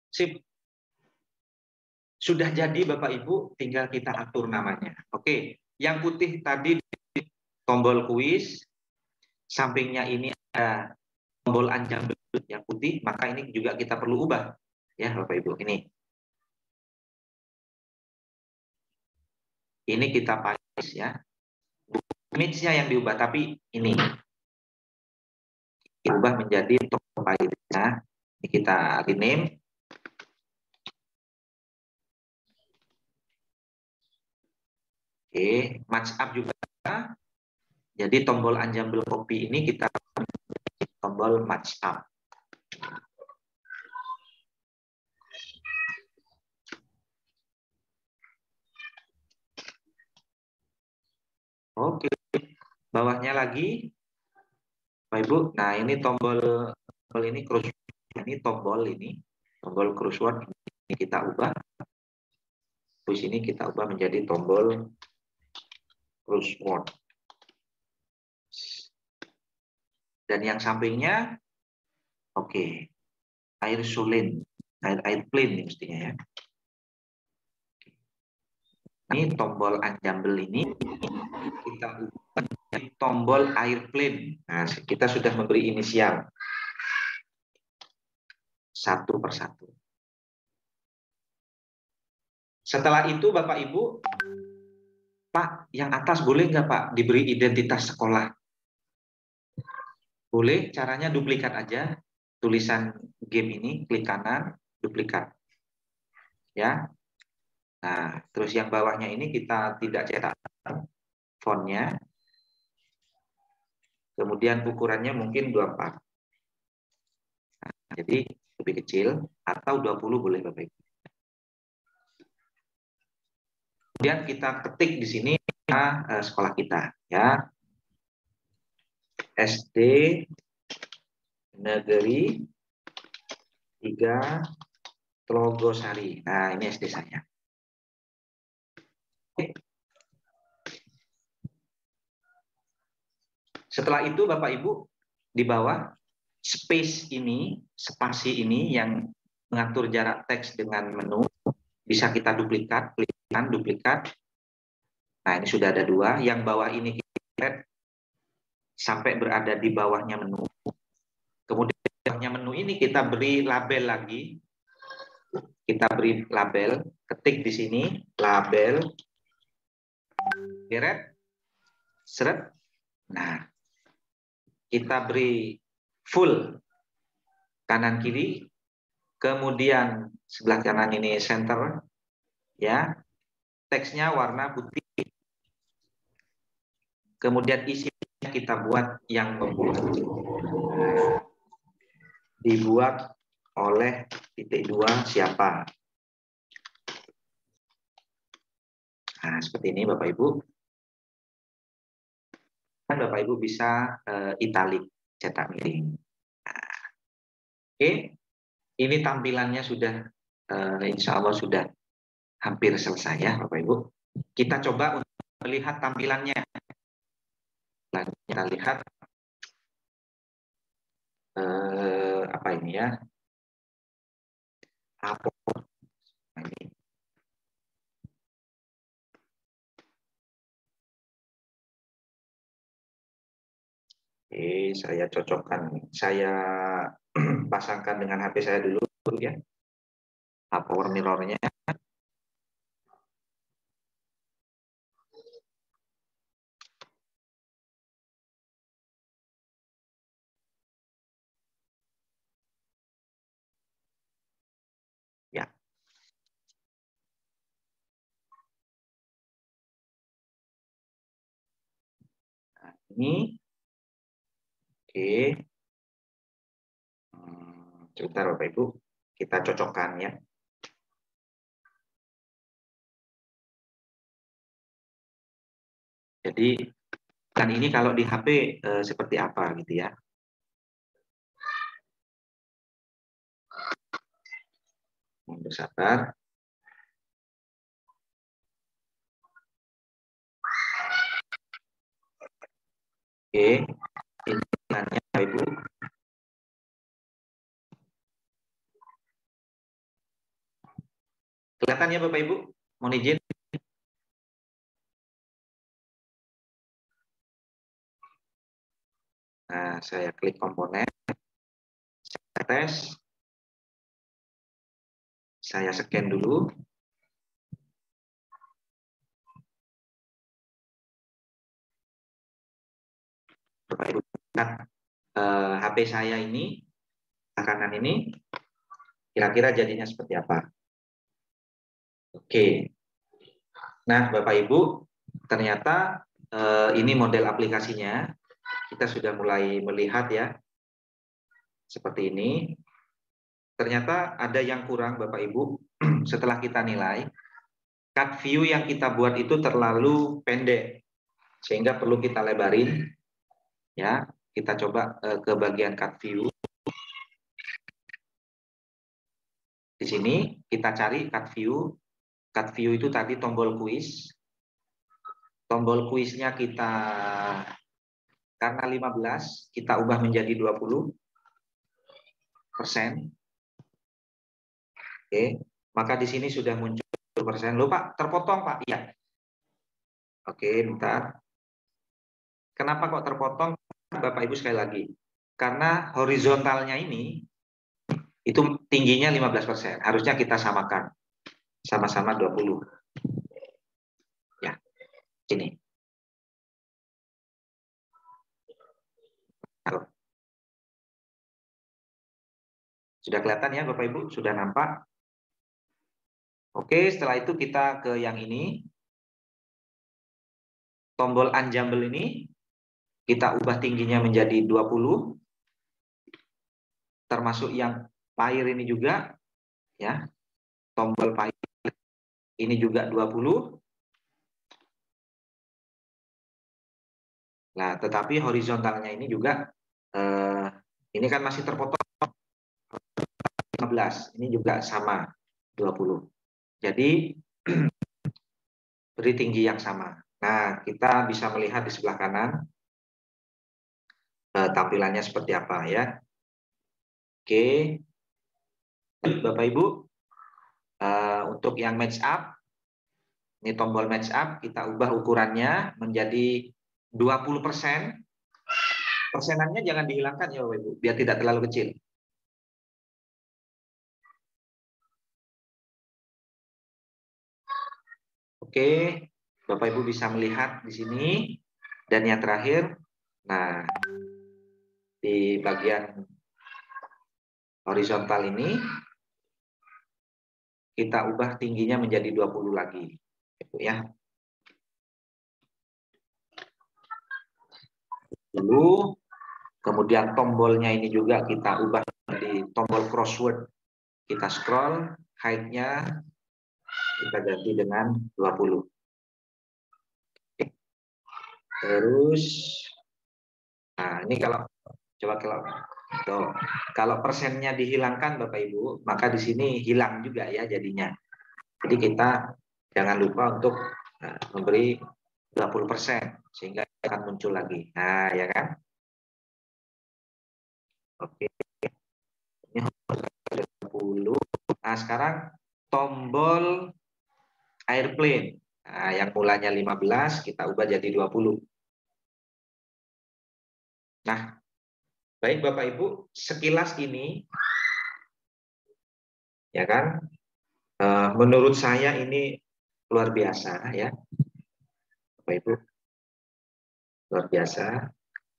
Sip. Sudah jadi Bapak Ibu, tinggal kita atur namanya. Oke, yang putih tadi tombol kuis, sampingnya ini ada tombol unjumble yang putih, maka ini juga kita perlu ubah. Ya Bapak Ibu, ini. Ini kita paste ya. Image-nya yang diubah, tapi ini. Diubah menjadi tombol paste-nya. Ini kita rename. Oke, match up juga. Jadi tombol unjumble copy ini kita tombol match up. Oke, bawahnya lagi, Bapak Ibu. Nah ini tombol ini crossword, ini tombol crossword ini kita ubah. Terus ini kita ubah menjadi tombol crossword. Dan yang sampingnya, oke, airplane mestinya ya. Ini tombol unjumble ini kita ubah menjadi tombol airplane. Nah, kita sudah memberi inisial satu persatu. Setelah itu Bapak Ibu, Pak, yang atas boleh nggak Pak diberi identitas sekolah? Boleh, caranya duplikat aja. tulisan game ini, klik kanan, duplikat. Ya. Nah, terus yang bawahnya ini kita tidak cetak fontnya. Kemudian ukurannya mungkin 24. Nah, jadi lebih kecil atau 20 boleh Bapak Ibu. Kemudian kita ketik di sini sekolah kita ya. SD Negeri 3 Tlogosari. Nah, ini SD saya. Setelah itu Bapak Ibu di bawah space ini, spasi ini yang mengatur jarak teks dengan menu bisa kita duplikat, klik kanan, duplikat. Nah, ini sudah ada 2. Yang bawah ini kita sampai berada di bawahnya menu. Kemudian di bawahnya menu ini kita beri label lagi. Kita beri label, ketik di sini label, geret, seret. Nah, kita beri full kanan kiri, kemudian sebelah kanan ini center, ya, teksnya warna putih. Kemudian isinya kita buat yang membuat. Dibuat oleh titik 2 siapa? Nah, seperti ini Bapak Ibu. Dan Bapak Ibu bisa italik, cetak miring. Nah, oke, ini tampilannya sudah, insya Allah sudah hampir selesai ya Bapak Ibu. Kita coba untuk melihat tampilannya. Kita lihat apa ini ya? Apa ini? Oke, saya cocokkan, saya pasangkan dengan HP saya dulu ya. Power mirrornya. Ya. Nah, ini oke. Sebentar Bapak Ibu, kita cocokkan ya. Jadi kan ini kalau di HP seperti apa gitu ya. Bersabar. Oke, ini tangannya Bapak Ibu. Kelihatan ya Bapak Ibu? Mohon izin. Nah, saya klik komponen, saya tes, saya scan dulu. Bapak Ibu lihat HP saya ini, kanan ini, kira-kira jadinya seperti apa? Oke. Nah, Bapak Ibu, ternyata ini model aplikasinya. Kita sudah mulai melihat ya, seperti ini. Ternyata ada yang kurang Bapak Ibu, setelah kita nilai, cut view yang kita buat itu terlalu pendek, sehingga perlu kita lebarin. Ya, kita coba ke bagian cut view. Di sini kita cari cut view. Cut view itu tadi tombol kuis. Tombol kuisnya kita, karena 15, kita ubah menjadi 20%. Oke, maka di sini sudah muncul persen. Loh Pak, terpotong Pak? Iya. Oke, bentar. Kenapa kok terpotong? Bapak Ibu sekali lagi. Karena horizontalnya ini itu tingginya 15%. Harusnya kita samakan. Sama-sama 20. Ya, ini. Sudah kelihatan ya Bapak Ibu? Sudah nampak? Oke, setelah itu kita ke yang ini. Tombol unjumble ini kita ubah tingginya menjadi 20. Termasuk yang pair ini juga ya. Tombol pair ini juga 20. Nah, tetapi horizontalnya ini juga ini kan masih terpotong 15. Ini juga sama 20. Jadi beri tinggi yang sama. Nah, kita bisa melihat di sebelah kanan tampilannya seperti apa ya. Oke, Bapak Ibu, untuk yang match up, ini tombol match up, kita ubah ukurannya menjadi 20%. Persenannya jangan dihilangkan ya Bapak Ibu, biar tidak terlalu kecil. Oke, Bapak Ibu bisa melihat di sini. Dan yang terakhir, nah di bagian horizontal ini kita ubah tingginya menjadi 20 lagi. Ya. Dulu, kemudian tombolnya ini juga kita ubah menjadi tombol crossword. Kita scroll, height-nya kita ganti dengan 20. Terus, nah ini kalau persennya dihilangkan Bapak Ibu, maka di sini hilang juga ya jadinya. Jadi kita jangan lupa untuk memberi 20% sehingga akan muncul lagi. Nah, ya kan? Oke. Ini 20. Nah, sekarang tombol airplane. Nah, yang mulanya 15 kita ubah jadi 20. Nah, baik Bapak Ibu, sekilas ini ya kan, menurut saya ini luar biasa ya, Bapak Ibu, luar biasa.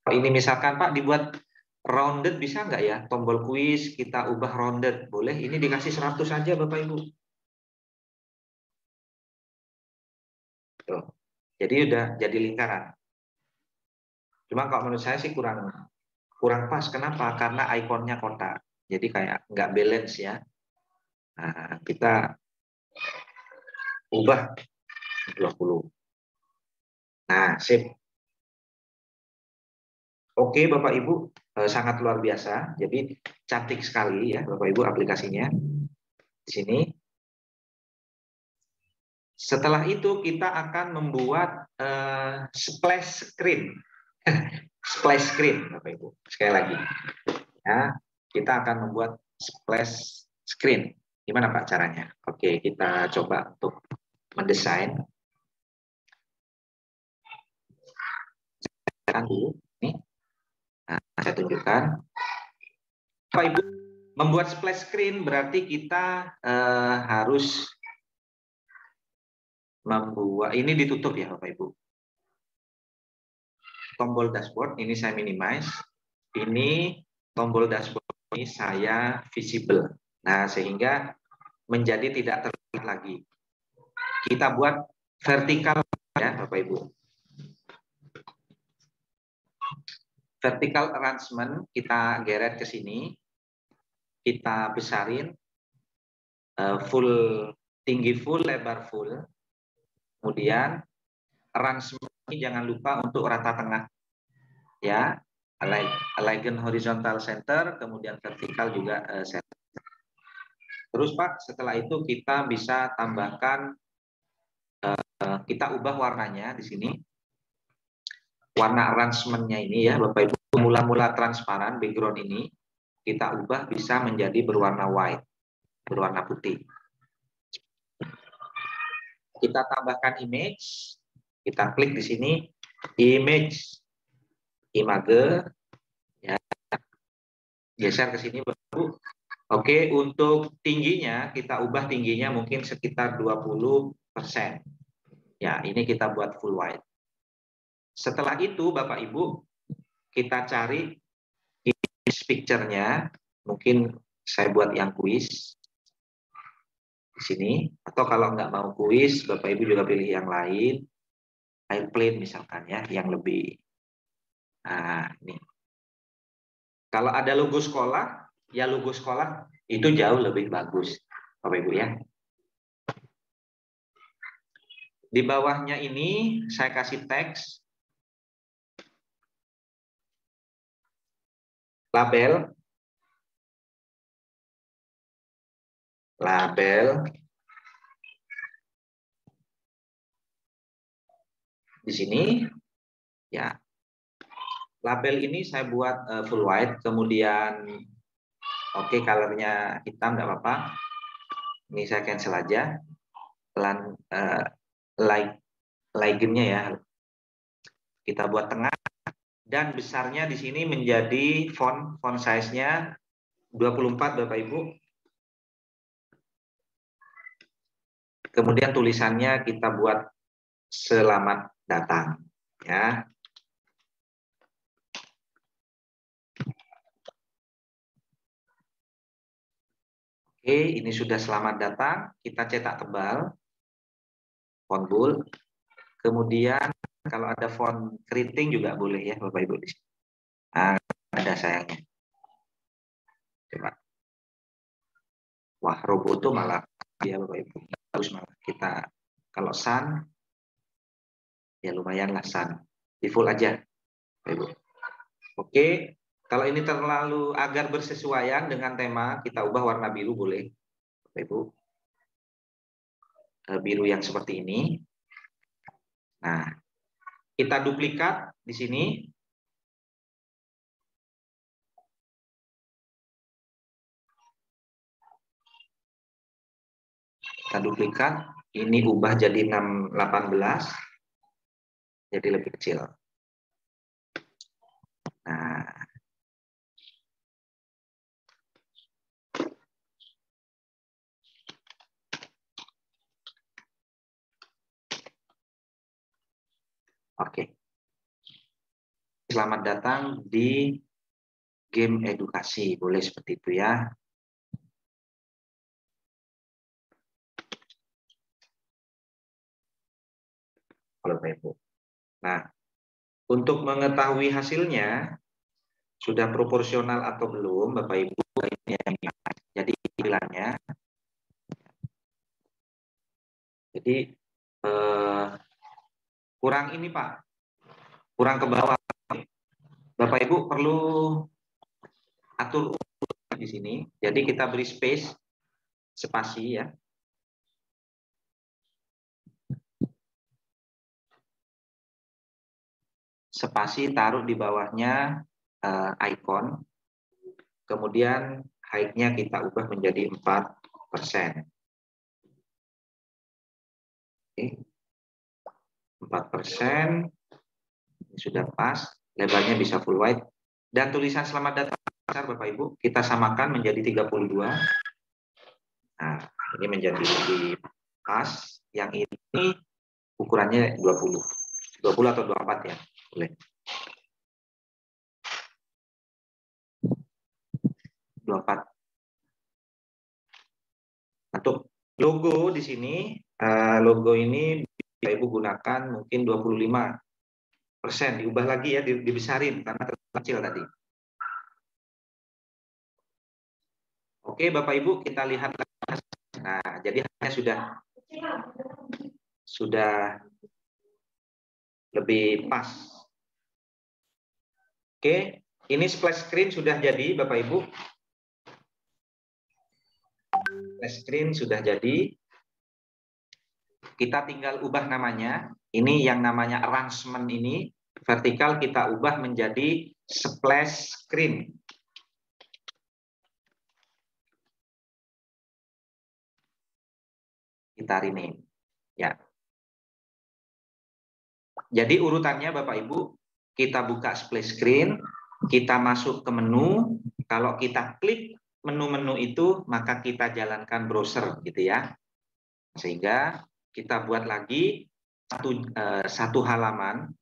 Ini misalkan Pak dibuat rounded bisa nggak ya, tombol kuis kita ubah rounded, boleh? Ini dikasih 100 saja Bapak Ibu. Tuh. Jadi udah jadi lingkaran. Cuma kalau menurut saya sih kurang pas. Kenapa? Karena ikonnya kotak. Jadi kayak nggak balance ya. Nah, kita ubah 20. Nah, sip. Oke, Bapak Ibu, sangat luar biasa. Jadi cantik sekali ya Bapak Ibu aplikasinya. Di sini. Setelah itu kita akan membuat splash screen. Splash screen Bapak Ibu. Sekali lagi. Ya, kita akan membuat splash screen. Gimana Pak caranya? Oke, kita coba untuk mendesain. Dulu nih. Nah, saya tunjukkan. Bapak Ibu, membuat splash screen berarti kita harus membuat, ini ditutup ya Bapak Ibu. Tombol dashboard ini saya minimize. Ini tombol dashboard ini saya visible. Nah, sehingga menjadi tidak terlihat lagi. Kita buat vertikal ya Bapak Ibu. Vertical arrangement kita geret ke sini. Kita besarin full, tinggi full, lebar full. Kemudian arrangement ini jangan lupa untuk rata tengah. Ya, align horizontal center, kemudian vertikal juga center. Terus Pak, setelah itu kita bisa tambahkan, kita ubah warnanya di sini. Warna arrangement-nya ini ya Bapak Ibu, mula-mula transparan background ini kita ubah bisa menjadi berwarna white, berwarna putih. Kita tambahkan image, kita klik di sini, image, image, ya, geser ke sini Bapak Ibu. Oke, untuk tingginya kita ubah tingginya mungkin sekitar 20%. Ya, ini kita buat full white. Setelah itu Bapak Ibu, kita cari image picture-nya, mungkin saya buat yang kuis di sini. Atau kalau nggak mau kuis, Bapak Ibu juga pilih yang lain, airplane misalkan ya, yang lebih. Nah, ini. Kalau ada logo sekolah, ya logo sekolah itu jauh lebih bagus, Bapak Ibu ya. Di bawahnya ini saya kasih teks, label, di sini ya. Label ini saya buat full white, kemudian oke, colornya hitam nggak apa-apa. Ini saya cancel aja. Likennya ya, kita buat tengah, dan besarnya di sini menjadi font size-nya 24 Bapak Ibu. Kemudian tulisannya kita buat selamat datang ya. Oke, ini sudah selamat datang. Kita cetak tebal, font bold. Kemudian kalau ada font keriting juga boleh ya Bapak Ibu di sini. Nah, ada sayangnya. Coba. Wah, robot itu malah ya Bapak Ibu. Bagus malah. Kita kalau sun ya lumayan lah sun. Di full aja Bapak Ibu. Oke. Kalau ini terlalu agar bersesuaian dengan tema, kita ubah warna biru boleh, Bapak Ibu. Biru yang seperti ini. Nah, kita duplikat di sini. Kita duplikat. Ini ubah jadi 618. Jadi lebih kecil. Nah. Oke. Selamat datang di game edukasi. Boleh seperti itu ya. Kalau Bapak Ibu. Nah, untuk mengetahui hasilnya sudah proporsional atau belum, Bapak Ibu, jadi pilihannya. Jadi kurang ini Pak, kurang ke bawah. Bapak Ibu perlu atur di sini. Jadi kita beri space, spasi ya. Spasi taruh di bawahnya icon. Kemudian height-nya kita ubah menjadi 4%. Oke. 4%. Ini sudah pas. Lebarnya bisa full white. Dan tulisan selamat datang besar Bapak Ibu, kita samakan menjadi 32. Nah, ini menjadi lebih pas. Yang ini ukurannya 20. 20 atau 24 ya. Boleh. 24. Untuk logo di sini, logo ini Bapak Ibu gunakan mungkin 25%. Diubah lagi ya, dibesarin karena terlalu kecil tadi. Oke, Bapak Ibu, kita lihat. Nah, jadi hanya sudah lebih pas. Oke, ini splash screen sudah jadi, Bapak Ibu. Splash screen sudah jadi. Kita tinggal ubah namanya. Ini yang namanya arrangement ini, vertikal kita ubah menjadi splash screen. Kita rename. Ya. Jadi urutannya Bapak Ibu, kita buka splash screen, kita masuk ke menu. Kalau kita klik menu-menu itu, maka kita jalankan browser gitu ya. Sehingga kita buat lagi satu halaman.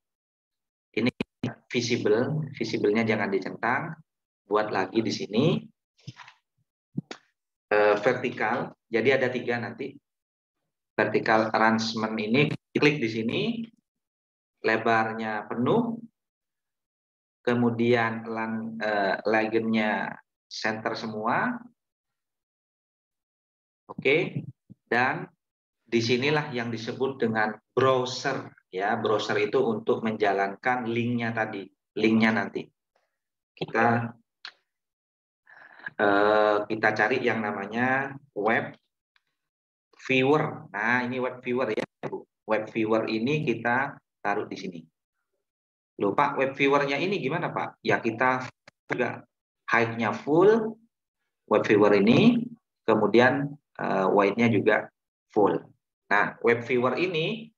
Ini visible, visible-nya jangan dicentang. Buat lagi di sini. vertikal. Jadi ada 3 nanti. Vertikal arrangement ini, klik di sini, lebarnya penuh, kemudian legendnya center semua, oke, dan disinilah yang disebut dengan browser, ya. Browser itu untuk menjalankan linknya tadi, linknya nanti kita cari yang namanya web viewer. Nah, ini web viewer ya, Bu. Web viewer ini kita taruh di sini. Loh Pak, web viewernya ini gimana Pak? Ya kita juga height-nya full, web viewer ini, kemudian width-nya juga full. Nah, web viewer ini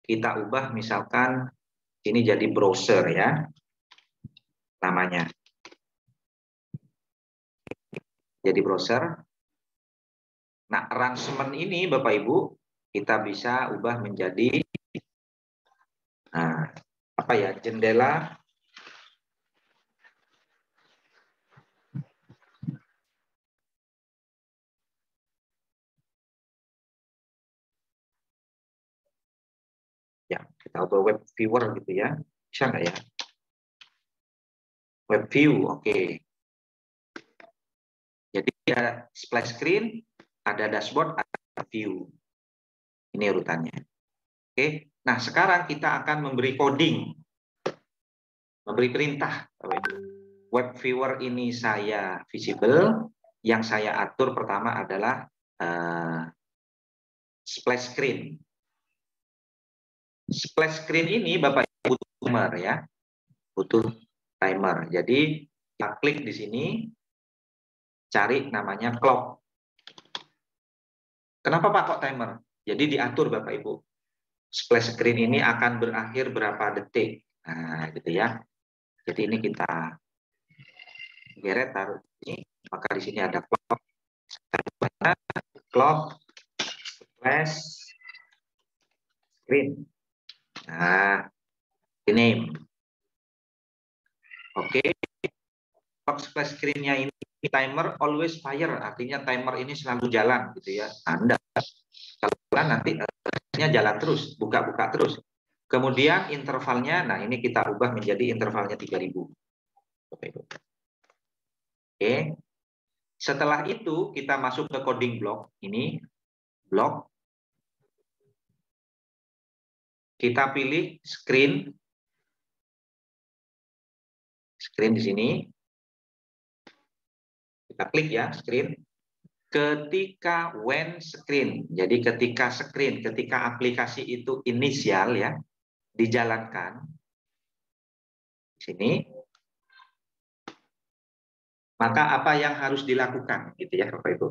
kita ubah misalkan ini jadi browser ya, namanya. Jadi browser. Nah, arrangement ini Bapak Ibu kita bisa ubah menjadi apa ya, jendela ya, kita ubah web viewer gitu ya, bisa nggak ya, web view, oke. Jadi ada splash screen, ada dashboard, ada view, ini urutannya, oke. Nah sekarang kita akan memberi coding, memberi perintah. Web viewer ini saya visible, yang saya atur pertama adalah splash screen. Splash screen ini Bapak Ibu butuh timer ya, butuh timer. Jadi kita klik di sini, cari namanya clock. Kenapa Pak kok timer? Jadi diatur Bapak Ibu. Splash screen ini akan berakhir berapa detik. Nah, gitu ya. Jadi ini kita geret taruh ini, maka di sini ada clock, splash screen. Nah, ini, oke. Clock splash screen-nya ini timer always fire, artinya timer ini selalu jalan, gitu ya. Anda kalau jalan nanti jalan terus, buka-buka terus. Kemudian intervalnya, nah ini kita ubah menjadi intervalnya 3000. Oke. Setelah itu kita masuk ke coding block. Ini block. Kita pilih screen. Screen di sini. Kita klik ya screen. Ketika when screen. Jadi ketika screen, ketika aplikasi itu inisial ya, dijalankan. Di sini. Maka apa yang harus dilakukan gitu ya Bapak Ibu.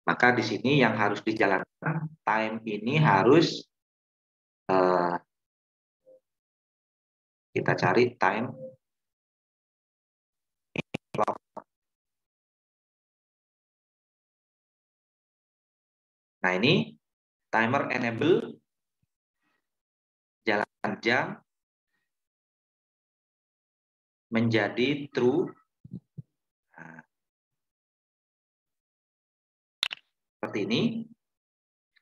Maka di sini yang harus dijalankan, time ini harus kita cari time clock. Nah ini timer enable, jalan jam menjadi true. Nah, seperti ini.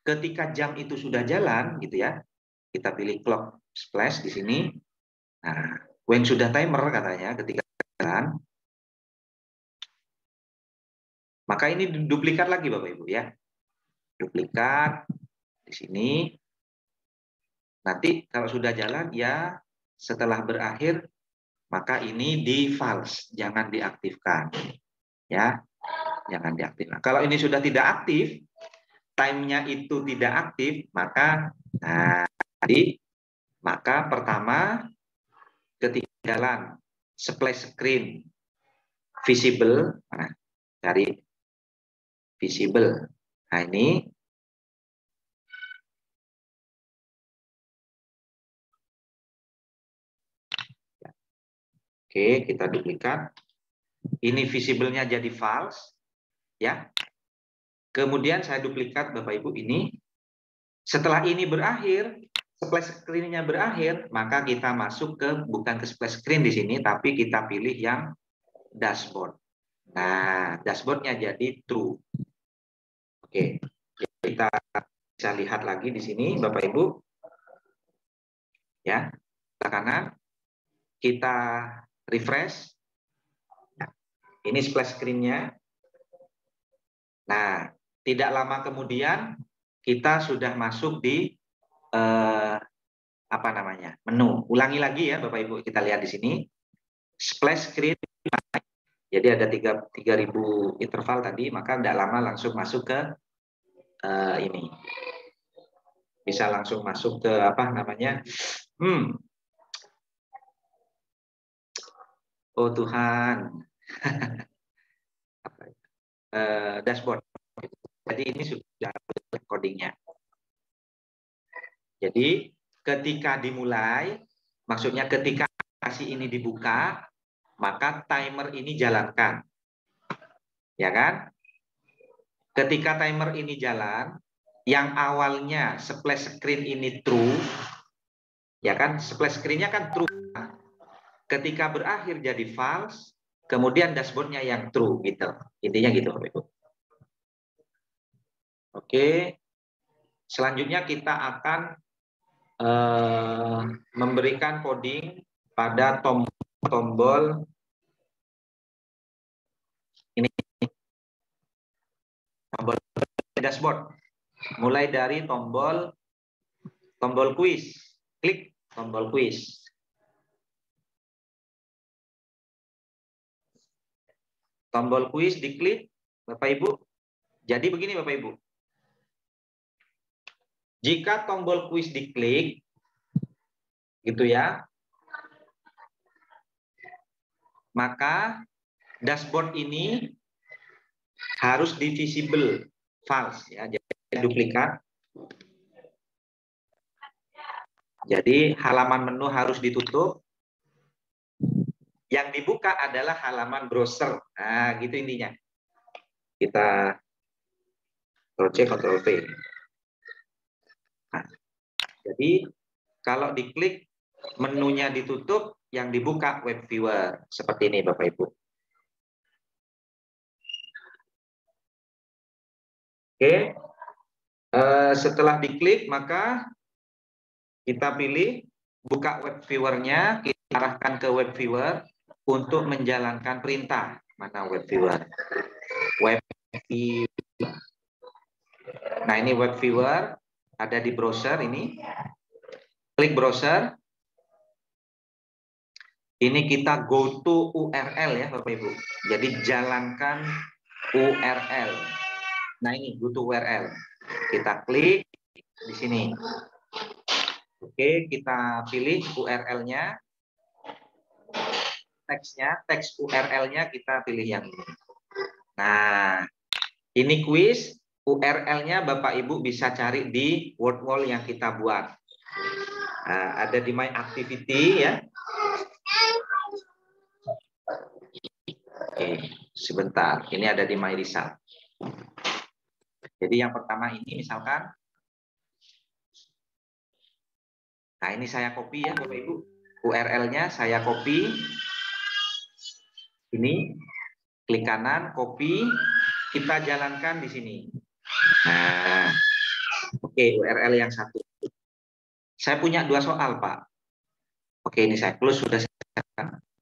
Ketika jam itu sudah jalan, gitu ya, kita pilih clock splash di sini. Nah, when sudah timer katanya, ketika jalan, maka ini duplikat lagi Bapak Ibu ya, duplikat di sini. Nanti kalau sudah jalan ya, setelah berakhir, maka ini di false, jangan diaktifkan, ya, jangan diaktifkan. Kalau ini sudah tidak aktif, time-nya itu tidak aktif, maka maka pertama ketika jalan splash screen visible, nah, cari visible. Nah ini oke, kita duplikat. Ini visible-nya jadi false, ya. Kemudian saya duplikat Bapak Ibu ini. Setelah ini berakhir, splash screen-nya berakhir, maka kita masuk ke bukan ke splash screen di sini, tapi kita pilih yang dashboard. Nah, dashboardnya jadi true. Oke, kita bisa lihat lagi di sini, Bapak Ibu. Ya, ke kanan, kita refresh. Ini splash screen-nya. Nah, tidak lama kemudian kita sudah masuk di apa namanya, menu. Ulangi lagi ya, Bapak Ibu, kita lihat di sini. Splash screen. Jadi ada 3.000 interval tadi, maka tidak lama langsung masuk ke ini. Bisa langsung masuk ke apa namanya? Oh Tuhan. Dashboard. Jadi ini sudah recordingnya. Jadi ketika dimulai, maksudnya ketika aplikasi ini dibuka, maka timer ini jalankan. Ya kan? Ketika timer ini jalan, yang awalnya splash screen ini true, ya kan? Splash screen-nya kan true. Ketika berakhir jadi false, kemudian dashboard-nya yang true gitu. Intinya gitu, Bapak Ibu. Oke. Selanjutnya kita akan memberikan coding pada tombol ini, tombol dashboard. Mulai dari tombol quiz, klik tombol quiz. Tombol quiz diklik, Bapak Ibu. Jadi begini Bapak Ibu. Jika tombol quiz diklik, gitu ya, maka dashboard ini harus divisible, false ya, jadi duplikat. Jadi halaman menu harus ditutup. Yang dibuka adalah halaman browser. Nah, gitu intinya. Kita Ctrl-C, Ctrl-V. Nah, jadi kalau diklik menunya ditutup, yang dibuka web viewer. Seperti ini Bapak Ibu. Oke. Setelah diklik, maka kita pilih buka web viewer-nya, kita arahkan ke web viewer untuk menjalankan perintah. Mana web viewer? Web viewer. Nah, ini web viewer ada di browser ini. Klik browser. Ini kita go to URL ya Bapak Ibu. Jadi jalankan URL. Nah, ini go to URL. Kita klik di sini. Oke, kita pilih URL-nya. Teks URL-nya kita pilih yang ini. Nah, ini quiz. URL-nya Bapak Ibu bisa cari di WordWall yang kita buat. Nah, ada di My Activity ya. Oke, sebentar. Ini ada di My Result. Jadi yang pertama ini misalkan. Nah, ini saya copy ya Bapak Ibu. URL-nya saya copy. Ini. Klik kanan, copy. Kita jalankan di sini. Nah, oke, URL yang satu. Saya punya 2 soal, Pak. Oke, ini saya close sudah.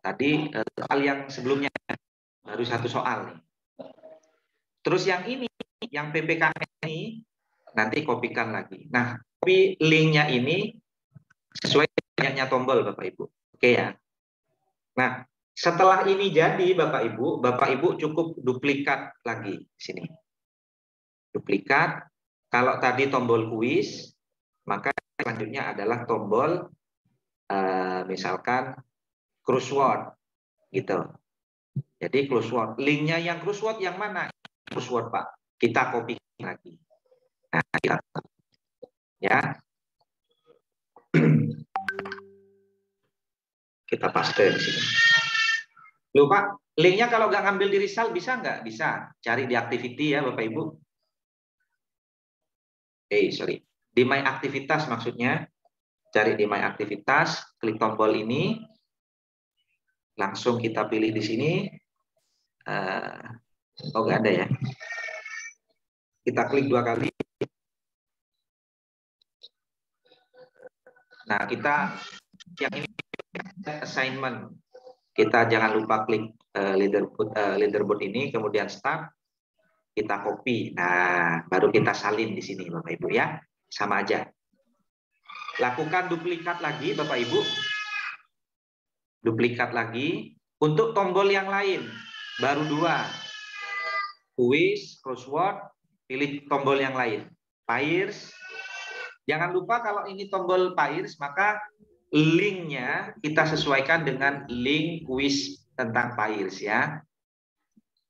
Tadi soal yang sebelumnya baru 1 soal nih. Terus yang ini, yang PPKN ini nanti kopikan lagi. Nah, copy linknya ini sesuai banyaknya tombol, Bapak Ibu. Oke ya. Nah, setelah ini jadi, Bapak Ibu cukup duplikat lagi di sini. Duplikat. Kalau tadi tombol quiz, maka selanjutnya adalah tombol misalkan crossword gitu. Jadi crossword, linknya yang crossword yang mana? Crossword Pak, kita copy lagi. Nah, kita, ya, kita paste di sini. Loh Pak, linknya kalau nggak ngambil di result bisa nggak? Bisa, cari di activity ya Bapak Ibu. Sorry, di my aktivitas maksudnya. Cari di my aktivitas, klik tombol ini, langsung kita pilih di sini, Oh, nggak ada ya. Kita klik 2 kali. Nah, kita yang ini assignment. Kita jangan lupa klik leaderboard ini, kemudian start, kita copy. Nah, baru kita salin di sini, Bapak Ibu ya. Sama aja. Lakukan duplikat lagi, Bapak Ibu. Duplikat lagi. Untuk tombol yang lain, baru 2. Quiz, crossword, pilih tombol yang lain. Pairs. Jangan lupa kalau ini tombol pairs, maka linknya kita sesuaikan dengan link quiz tentang pairs ya.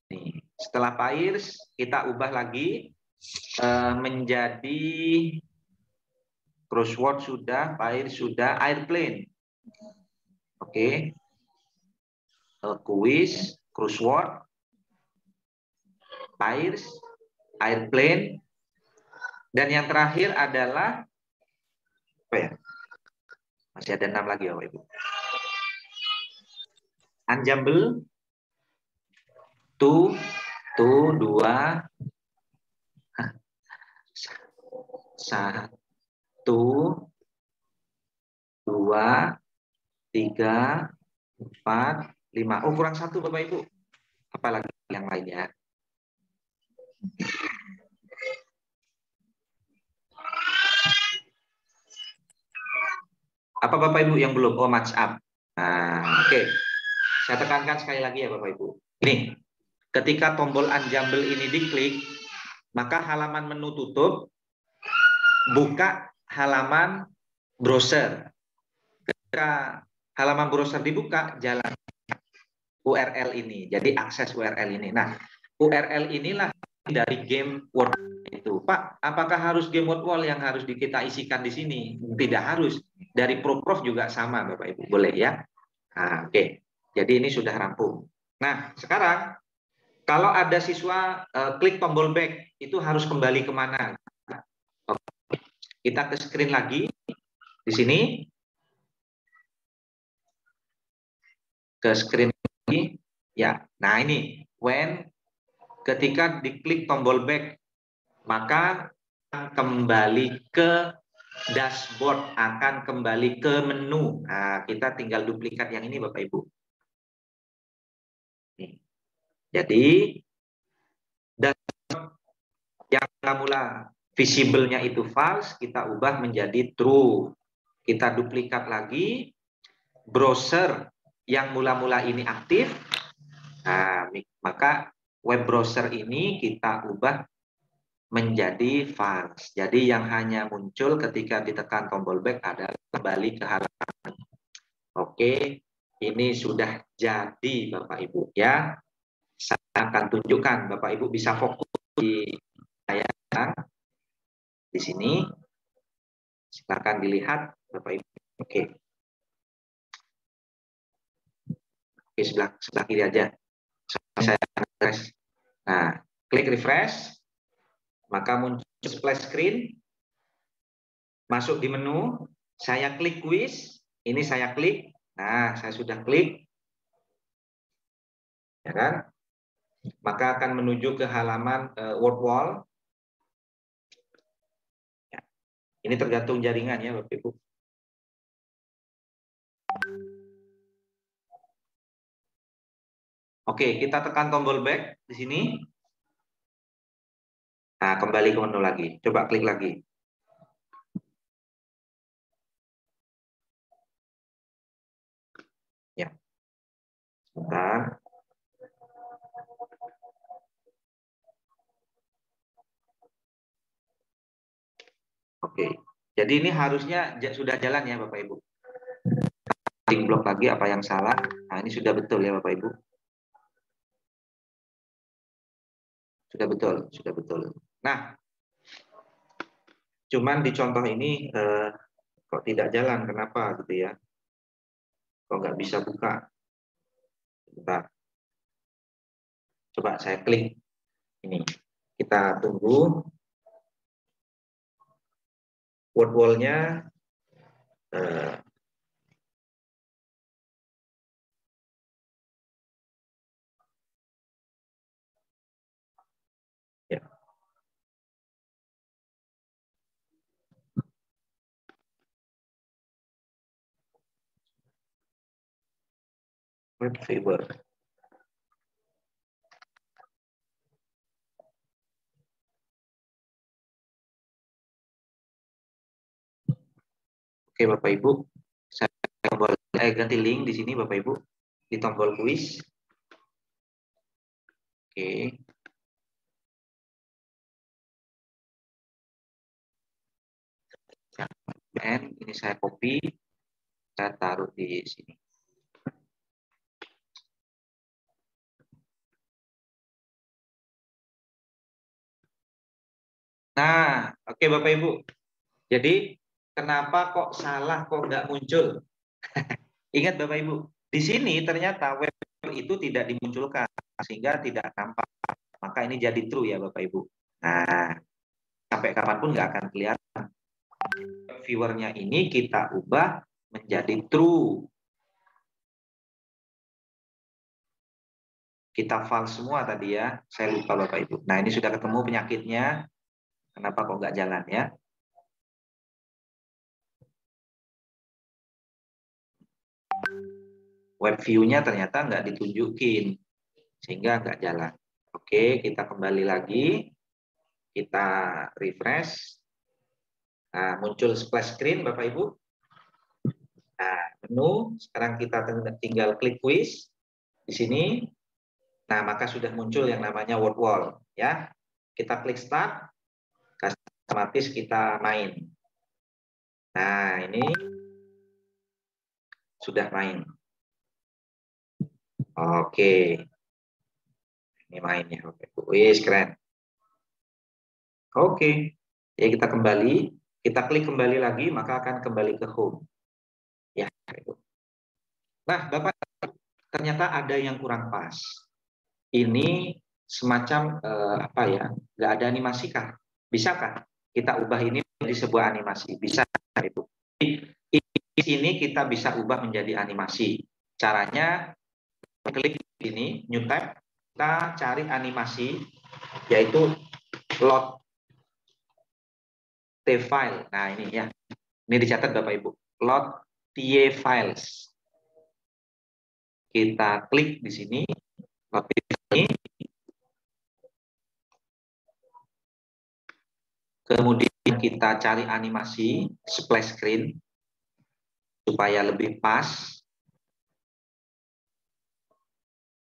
Nih, setelah pairs kita ubah lagi menjadi crossword sudah, pairs sudah, airplane. Oke. Quiz, crossword, pairs, airplane, dan yang terakhir adalah apa ya? Masih ada 6 lagi Bapak Ibu. Ensemble, 2, 2, 1, 2, 3, 4, 5. Oh, kurang 1 Bapak Ibu. Apalagi yang lainnya? Apa Bapak Ibu yang belum? Oh, match up. Nah, oke. Saya tekankan sekali lagi ya Bapak Ibu. Ini, ketika tombol ensemble ini diklik, maka halaman menu tutup, buka halaman browser. Ketika halaman browser dibuka, jalan URL ini. Jadi akses URL ini. Nah, URL inilah dari game Word itu. Pak, apakah harus game Word yang harus kita isikan di sini? Tidak harus. Dari ProProf juga sama, Bapak Ibu. Boleh ya? Nah, oke. Jadi ini sudah rampung. Nah, sekarang kalau ada siswa klik tombol back, itu harus kembali kemana? Kita ke screen lagi. Di sini. Ke screen lagi. Ya, nah ini. Ketika diklik tombol back, maka kembali ke dashboard, akan kembali ke menu. Nah, kita tinggal duplikat yang ini Bapak Ibu. Jadi dashboard yang mula visible-nya itu false, kita ubah menjadi true. Kita duplikat lagi browser yang mula-mula ini aktif. Nah, maka web browser ini kita ubah menjadi false. Jadi yang hanya muncul ketika ditekan tombol back adalah kembali ke halaman. Oke, ini sudah jadi Bapak Ibu ya. Saya akan tunjukkan Bapak Ibu bisa fokus di saya di sini. Silakan dilihat Bapak Ibu. Oke. Oke, sebelah kiri aja. Saya refresh. Nah, klik refresh, maka muncul splash screen. Masuk di menu, saya klik quiz, ini saya klik. Nah, saya sudah klik. Ya kan? Maka akan menuju ke halaman Word Wall. Ya. Ini tergantung jaringan ya, Bapak Ibu. Oke, kita tekan tombol back di sini. Nah, kembali ke menu lagi. Coba klik lagi. Ya. Sebentar. Oke. Jadi ini harusnya sudah jalan ya, Bapak Ibu. Blok lagi apa yang salah. Nah, ini sudah betul ya, Bapak Ibu. Sudah betul, sudah betul. Nah, cuman di contoh ini kok tidak jalan, kenapa gitu ya? Kok nggak bisa buka? Bentar. Coba saya klik ini. Kita tunggu. Word wall-nya Web viewer. Oke Bapak Ibu, saya ganti link di sini Bapak Ibu di tombol kuis. Oke. Ini saya copy, saya taruh di sini. Nah, oke Bapak Ibu. Jadi kenapa kok salah, kok nggak muncul? Ingat Bapak Ibu, di sini ternyata web itu tidak dimunculkan sehingga tidak nampak. Maka ini jadi true ya Bapak Ibu. Nah, sampai kapanpun nggak akan kelihatan. Viewernya ini kita ubah menjadi true. Kita false semua tadi ya. Saya lupa Bapak Ibu. Nah, ini sudah ketemu penyakitnya. Kenapa kok nggak jalan ya? Web view-nya ternyata nggak ditunjukin. Sehingga nggak jalan. Oke, kita kembali lagi. Kita refresh. Nah, muncul splash screen Bapak Ibu. Nah, menu. Sekarang kita tinggal klik quiz. Di sini. Nah, maka sudah muncul yang namanya word wall. Ya, kita klik start. Otomatis kita main. Nah, ini sudah main. Oke. Ini mainnya. Wih, keren. Oke. Ya, kita kembali. Kita klik kembali lagi, maka akan kembali ke home. Ya. Nah, Bapak, ternyata ada yang kurang pas. Ini semacam apa ya? Nggak ada animasi kah? Bisakah kita ubah ini menjadi sebuah animasi? Bisa, Ibu. Di sini kita bisa ubah menjadi animasi. Caranya klik ini, new tab, kita cari animasi, yaitu load T file. Nah ini ya, ini dicatat Bapak Ibu, load TE files. Kita klik di sini, load ini, kemudian kita cari animasi splash screen supaya lebih pas.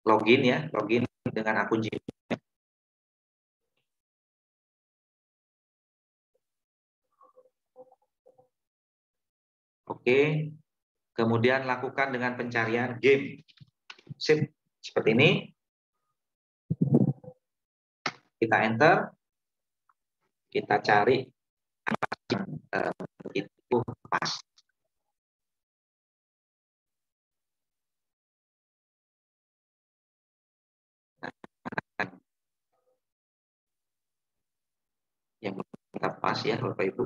Login ya, login dengan akun Gmail. Oke, kemudian lakukan dengan pencarian game. Sip, seperti ini. Kita enter, kita cari itu pas. Yang kita pas ya Bapak Ibu.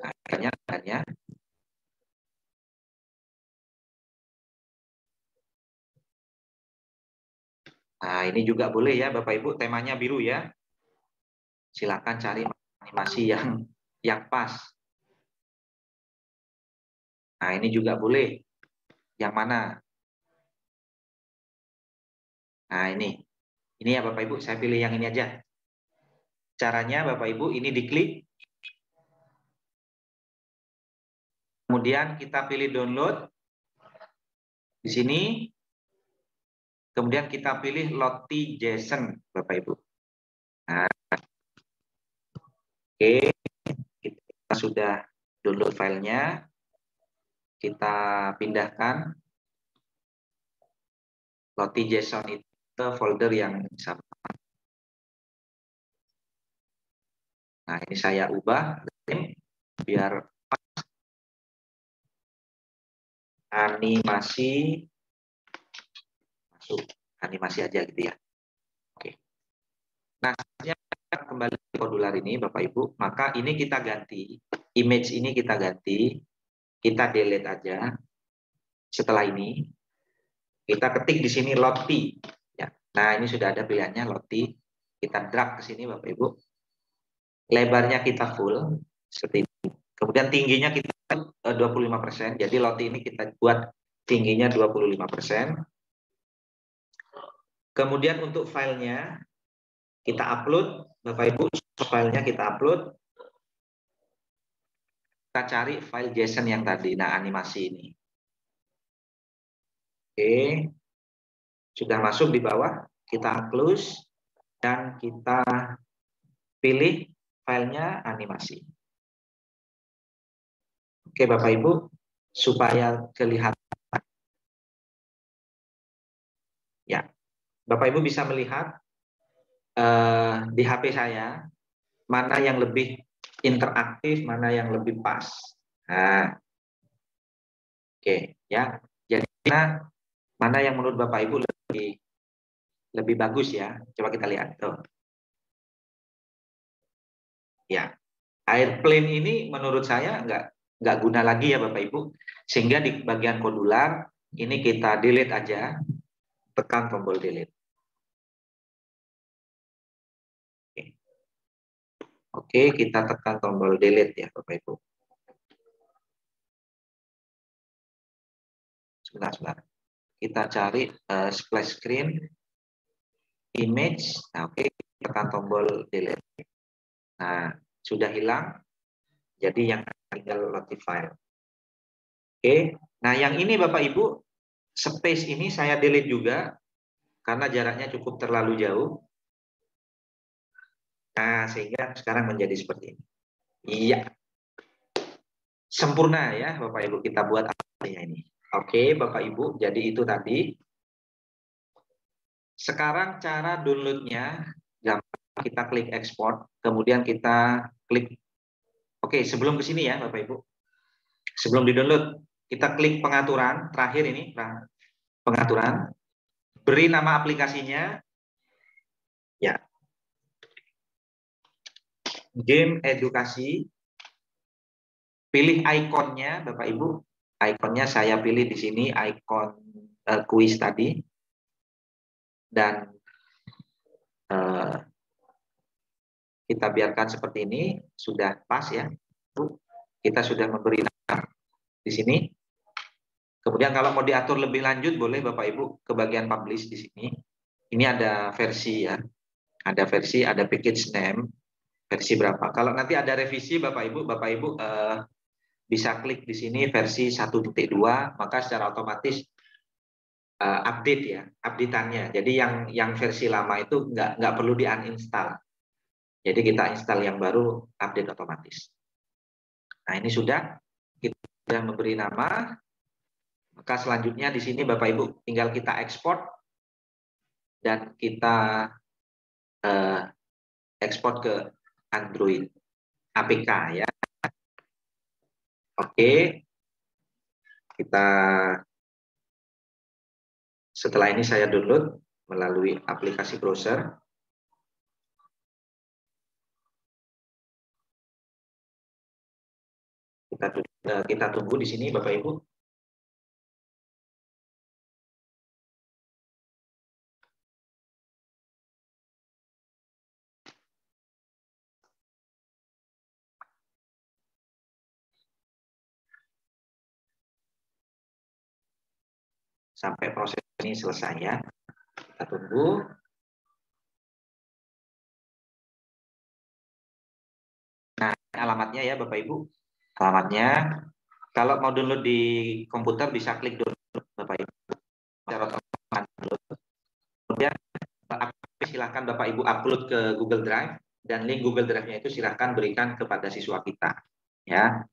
Akhirnya nah ini juga boleh ya Bapak Ibu, temanya biru ya. Silakan cari animasi yang pas. Nah ini juga boleh. Yang mana? Nah ini ya Bapak Ibu, saya pilih yang ini aja. Caranya Bapak Ibu ini diklik. Kemudian kita pilih download. Di sini. Kemudian kita pilih Lottie.json Bapak Ibu. Nah, oke, kita sudah download filenya. Kita pindahkan Lottie.json itu ke folder yang sama. Nah, ini saya ubah biar animasi masuk, animasi aja gitu ya. Oke. Nah, kembali ke modular ini Bapak Ibu, maka ini kita ganti, image ini kita ganti, kita delete aja. Setelah ini kita ketik di sini Lottie. Ya. Nah, ini sudah ada pilihannya Lottie. Kita drag ke sini Bapak Ibu. Lebarnya kita full seperti ini. Kemudian tingginya kita 25%. Jadi Lottie ini kita buat tingginya 25%. Kemudian untuk filenya kita upload, Bapak Ibu, filenya kita upload. Kita cari file JSON yang tadi, nah animasi ini. Oke, sudah masuk di bawah, kita close dan kita pilih filenya animasi. Oke Bapak Ibu, supaya kelihatan. Ya, Bapak Ibu bisa melihat di HP saya mana yang lebih interaktif, mana yang lebih pas. Nah, oke ya. Jadi mana yang menurut Bapak Ibu lebih bagus ya? Coba kita lihat. Tuh. Ya, airplane ini menurut saya nggak guna lagi ya Bapak Ibu. Sehingga di bagian kodular ini kita delete aja, tekan tombol delete. Oke, kita tekan tombol delete ya Bapak Ibu. Sebentar. Kita cari splash screen, image. Nah, oke, tekan tombol delete. Nah, sudah hilang. Jadi yang tinggal load file. Oke. Nah, yang ini Bapak Ibu, space ini saya delete juga karena jaraknya cukup terlalu jauh. Nah, sehingga sekarang menjadi seperti ini. Iya. Sempurna ya Bapak Ibu, kita buat aplikasinya ini. Oke, Bapak Ibu, jadi itu tadi. Sekarang cara downloadnya, gampang, kita klik export, kemudian kita klik. Oke, sebelum ke sini ya Bapak Ibu. Sebelum di-download, kita klik pengaturan, terakhir ini, pengaturan. Beri nama aplikasinya. Ya. Game edukasi. Pilih ikonnya Bapak Ibu. Ikonnya saya pilih di sini, ikon kuis tadi. Dan kita biarkan seperti ini, sudah pas ya. Kita sudah memberi nama di sini. Kemudian kalau mau diatur lebih lanjut, boleh Bapak Ibu ke bagian publish di sini. Ini ada versi ya. Ada versi, ada package name, versi berapa. Kalau nanti ada revisi Bapak Ibu bisa klik di sini versi 1.2, maka secara otomatis update ya, update-annya. Jadi yang versi lama itu nggak perlu di-uninstall. Jadi kita install yang baru, update otomatis. Nah ini kita sudah memberi nama. Maka selanjutnya di sini Bapak Ibu tinggal kita ekspor dan kita ekspor ke Android APK ya. Oke. Setelah ini saya download melalui aplikasi browser. Kita tunggu di sini Bapak Ibu. Sampai proses ini selesai ya. Kita tunggu. Nah, alamatnya ya Bapak Ibu. Alamatnya, kalau mau download di komputer bisa klik download Bapak Ibu. Kemudian silahkan Bapak Ibu upload ke Google Drive dan link Google Drive-nya itu silahkan berikan kepada siswa kita. Ya.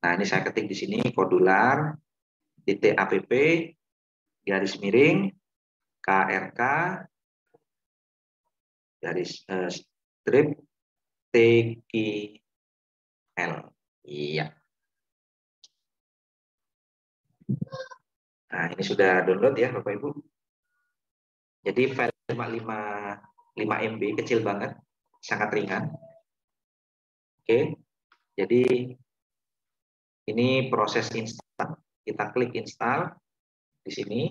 Nah, ini saya ketik di sini kodular .app garis miring KRK garis strip TKL. Iya. Nah, ini sudah download ya Bapak Ibu. Jadi file 5 MB, kecil banget, sangat ringan. Oke. Jadi ini proses install. Kita klik install di sini.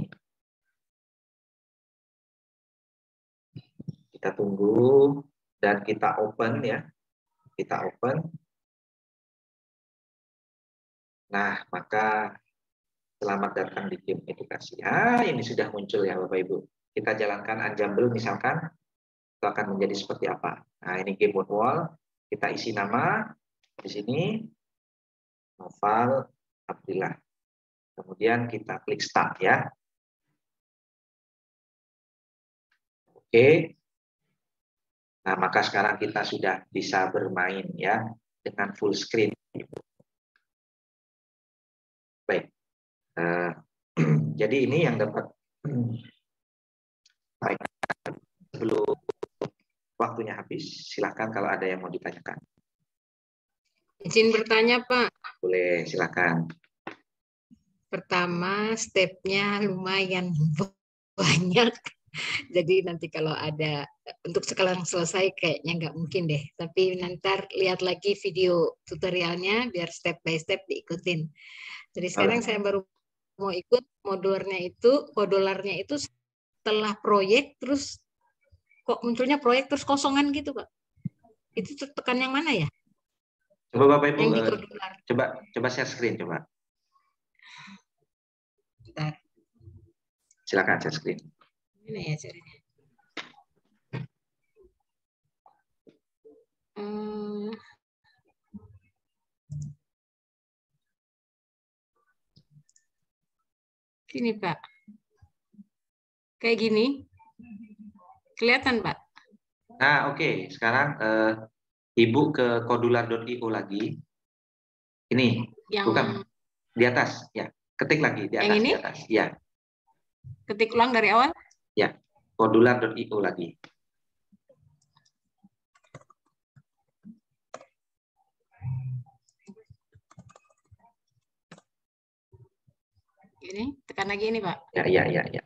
Kita tunggu dan kita open ya. Kita open. Nah, maka Selamat datang di game edukasi. Ini sudah muncul ya Bapak Ibu. Kita jalankan Unjumble misalkan, itu akan menjadi seperti apa. Nah, ini game on wall. Kita isi nama di sini, Noval Abdillah. Kemudian kita klik start ya. Oke. Nah, maka sekarang kita sudah bisa bermain ya dengan full screen. Baik. Jadi ini yang dapat baik. Sebelum waktunya habis, silakan kalau ada yang mau ditanyakan. Izin bertanya, Pak. Boleh, silakan. Pertama, stepnya lumayan banyak. Jadi nanti kalau ada, untuk sekarang selesai kayaknya nggak mungkin deh. Tapi nanti lihat lagi video tutorialnya biar step by step diikutin. Jadi sekarang saya baru mau ikut modularnya itu setelah proyek, terus kok munculnya proyek terus kosongan gitu, Pak. Itu tekan yang mana ya? Coba Bapak Ibu, yang di kodular. coba share screen coba. Bentar. Silakan share screen. Ini ya caranya. Sini Pak. Kayak gini. Kelihatan Pak? Nah oke. Sekarang Ibu ke kodular.io lagi. Ini, yang bukan di atas ya. Ketik lagi di atas. Yang ini? Di atas. Ya. Ketik ulang dari awal? Ya, kodular.io lagi. Ini, tekan lagi ini Pak. Ya.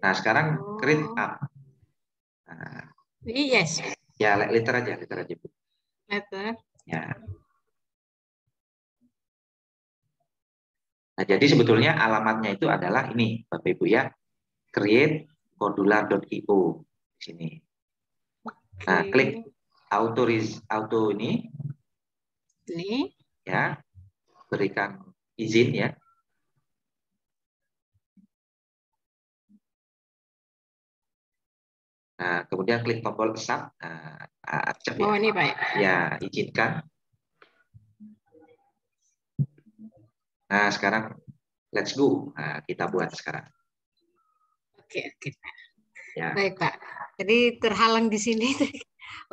Nah, sekarang create up. Nah, Yes. ya, letter aja, Bu. Letter. Ya. Nah, jadi sebetulnya alamatnya itu adalah ini, Bapak Ibu ya. Create kodular.io di sini. Nah, klik auto ini. Ini. Ya. Berikan izin ya. Nah, kemudian klik tombol accept. Accept ya. Ini Pak. Ya, izinkan. Nah, sekarang let's go. Nah, kita buat sekarang. Oke. Ya. Baik Pak. Jadi terhalang di sini.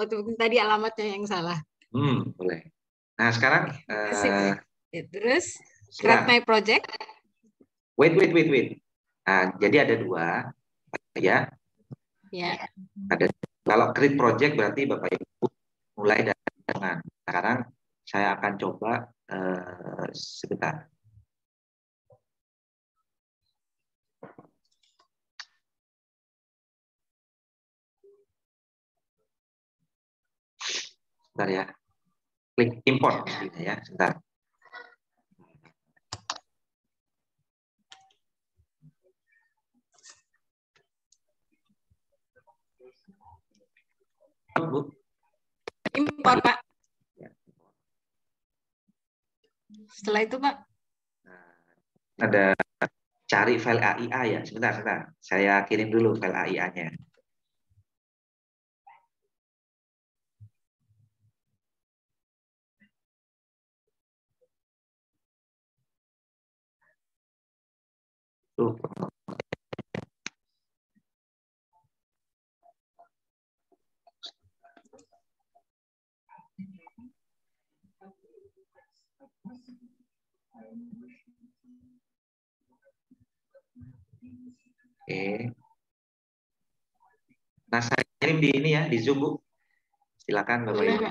Waktu tadi alamatnya yang salah. Boleh. Nah, sekarang terus create my project. Wait. Nah, jadi ada dua ya. Ya. Ada, kalau create project berarti Bapak Ibu mulai dari dengan. Sekarang saya akan coba sebentar. Sebentar ya. Klik import ya, sebentar. Bu. Import Pak. Setelah itu Pak. Ada cari file AIA ya. Sebentar. Saya kirim dulu file AIA-nya. Tuh. Oke. Nah, saya kirim di ini ya, di Zoom, Bu. Silakan Bapak Ibu.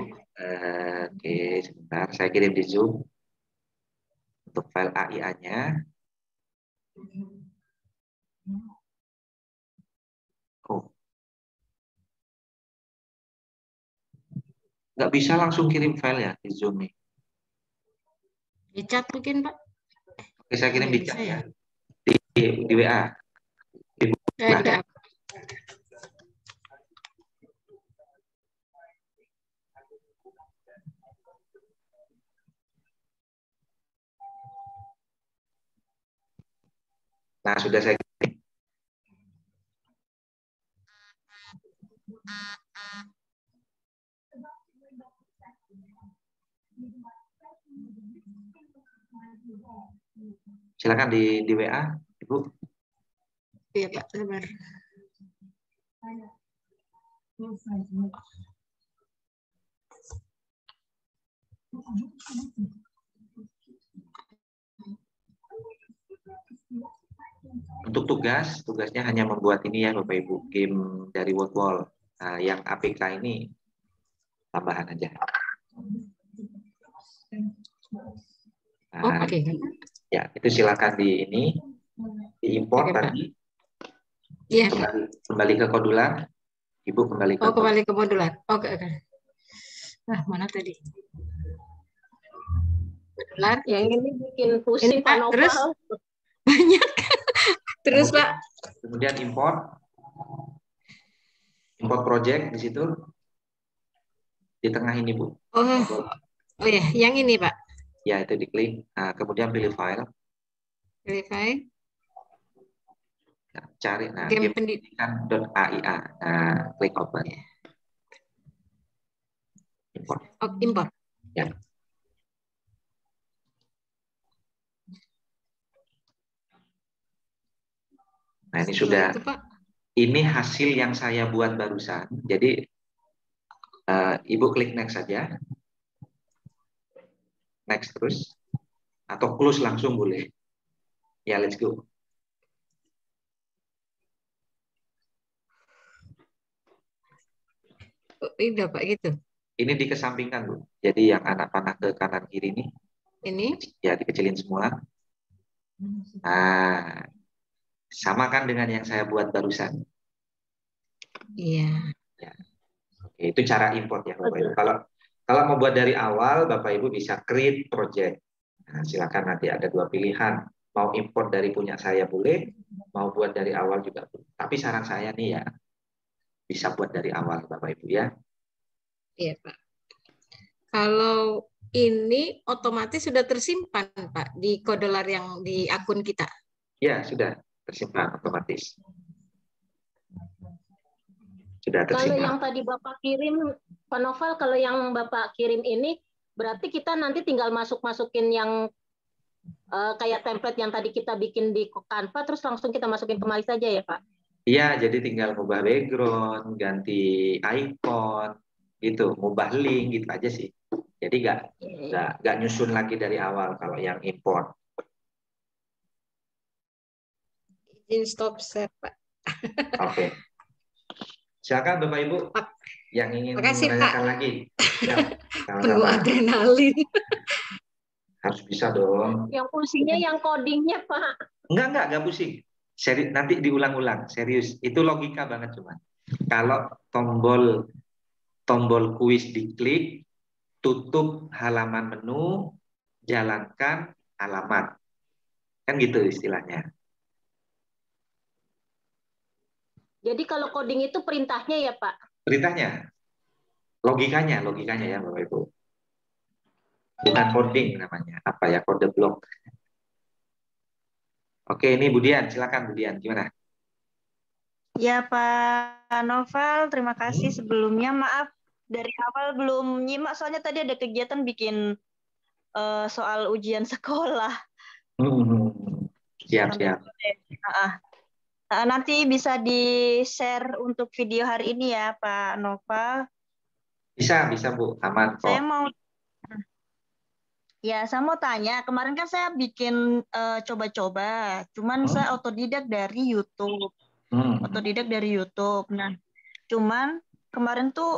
Oke, sebentar. Saya kirim di Zoom untuk file AIA-nya. Oh. Nggak bisa langsung kirim file ya di Zoom nih. Di chat mungkin Pak. Oke, saya kirim di chat ya. Di WA. Di WA. sudah saya. Silakan di WA, Ibu. Iya Pak, sabar. Untuk tugasnya hanya membuat ini ya Bapak Ibu, game dari Wordwall. Nah, yang APK ini tambahan aja. Nah, Oke. ya itu silakan diimport Oke, Pak. tadi. Iya. Kembali ke kodular. Ibu kembali ke kembali ke modular. Oke. Nah, mana tadi? Modular. Yang ini bikin pusing Pak Noval. Terus banyak. Terus Pak. Kemudian import project di situ. Di tengah ini Bu. Oh ya, yang ini Pak. Ya, itu diklik. Nah, kemudian pilih file. Pilih file. Nah, cari game pendidikan.aia. Nah, klik open. Import. Import. Ya. Nah, ini sudah. Itu, Pak. Ini hasil yang saya buat barusan. Jadi Ibu klik next saja. Next terus. Atau close langsung boleh. Ya, let's go. Udah Pak gitu. Ini dikesampingkan Bu. Jadi yang anak panah ke kanan kiri ini. Ini? Ya, dikecilin semua. Nah, sama kan dengan yang saya buat barusan. Iya. Ya. Oke, itu cara import ya Bapak Ibu. Kalau mau buat dari awal, Bapak Ibu bisa create project. Nah, silakan nanti ada dua pilihan. Mau import dari punya saya boleh, mau buat dari awal juga boleh. Tapi saran saya nih ya, bisa buat dari awal Bapak Ibu ya. Iya Pak. Kalau ini otomatis sudah tersimpan Pak di kodolar yang di akun kita. Ya, sudah tersimpan otomatis. Sudah tersimpan. Kalau yang tadi Bapak kirim, Pak Noval, kalau yang Bapak kirim ini, berarti kita nanti tinggal masukin yang kayak template yang tadi kita bikin di Canva, terus langsung kita masukin kembali saja ya Pak? Iya, jadi tinggal ngubah background, ganti icon, gitu, ngubah link, gitu aja sih. Jadi nggak nyusun lagi dari awal kalau yang import. Izin stop share Pak. Oke. Silakan Bapak Ibu yang ingin menanyakan lagi. Ya, penuh adrenalin. Harus bisa dong. Yang pusingnya yang codingnya Pak. Enggak pusing. Nanti diulang-ulang, serius. Itu logika banget cuman. Kalau tombol kuis diklik, tutup halaman menu, jalankan alamat. Kan gitu istilahnya. Jadi kalau coding itu perintahnya ya Pak? Perintahnya. Logikanya ya Bapak Ibu. Bukan coding namanya. Apa ya, kode blok. Oke, ini Budian. Silakan Budian, gimana? Ya Pak Noval, terima kasih sebelumnya. Maaf dari awal belum nyimak, soalnya tadi ada kegiatan bikin soal ujian sekolah. Siap. Nanti bisa di-share untuk video hari ini ya Pak Noval. Bisa Bu, aman kok. Saya mau tanya, kemarin kan saya bikin coba-coba, cuman saya otodidak dari YouTube. Nah, cuman kemarin tuh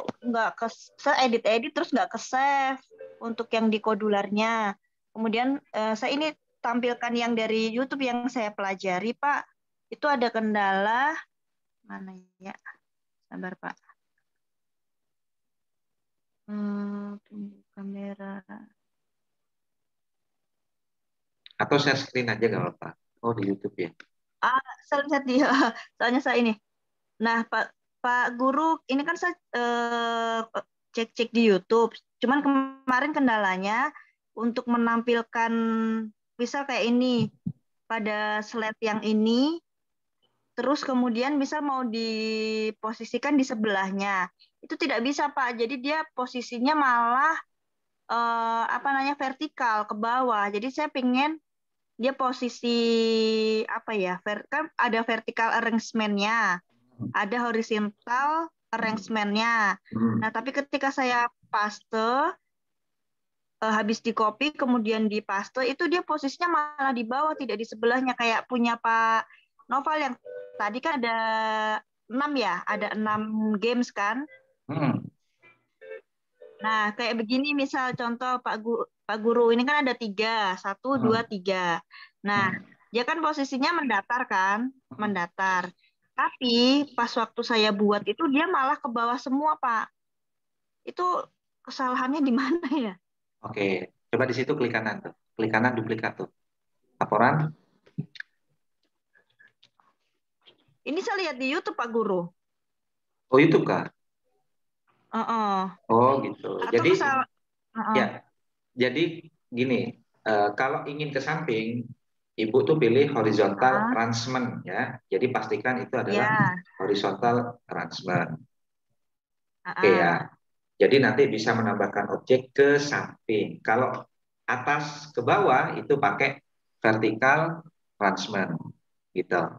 saya edit terus nggak ke-save untuk yang di kodularnya. Kemudian saya ini tampilkan yang dari YouTube yang saya pelajari, Pak. Itu ada kendala mana ya? Sabar, Pak. Tunggu kamera. Atau share screen aja nggak apa-apa. Oh, di YouTube ya. Saya lihat dia. Soalnya saya ini. Nah, Pak Guru, ini kan saya cek di YouTube. Cuman kemarin kendalanya untuk menampilkan misal kayak ini. pada slide yang ini, terus kemudian misal mau diposisikan di sebelahnya. Itu tidak bisa, Pak. Jadi dia posisinya malah vertikal ke bawah. Jadi saya pengen dia posisi kan ada vertical arrangement-nya, ada horizontal arrangement-nya. Nah, tapi ketika saya paste habis di copy kemudian di paste itu dia posisinya malah di bawah, tidak di sebelahnya, kayak punya Pak Noval yang tadi kan ada 6 ya, ada 6 games kan. Nah, kayak begini misal contoh Pak Guru ini kan ada 3, 1, 2, 3. Nah, dia kan posisinya mendatar kan, mendatar. Tapi pas waktu saya buat itu dia malah ke bawah semua, Pak. Itu kesalahannya di mana ya? Oke, coba di situ klik kanan tuh. Klik kanan duplikat tuh. Laporan. Ini saya lihat di YouTube, Pak Guru. Oh, YouTube kah? Oh, gitu. Atau Jadi ya, jadi gini, kalau ingin ke samping, Ibu tuh pilih horizontal arrangement ya. Jadi pastikan itu adalah horizontal arrangement. Oke ya. Jadi nanti bisa menambahkan objek ke samping. Kalau atas ke bawah itu pakai vertical arrangement gitu.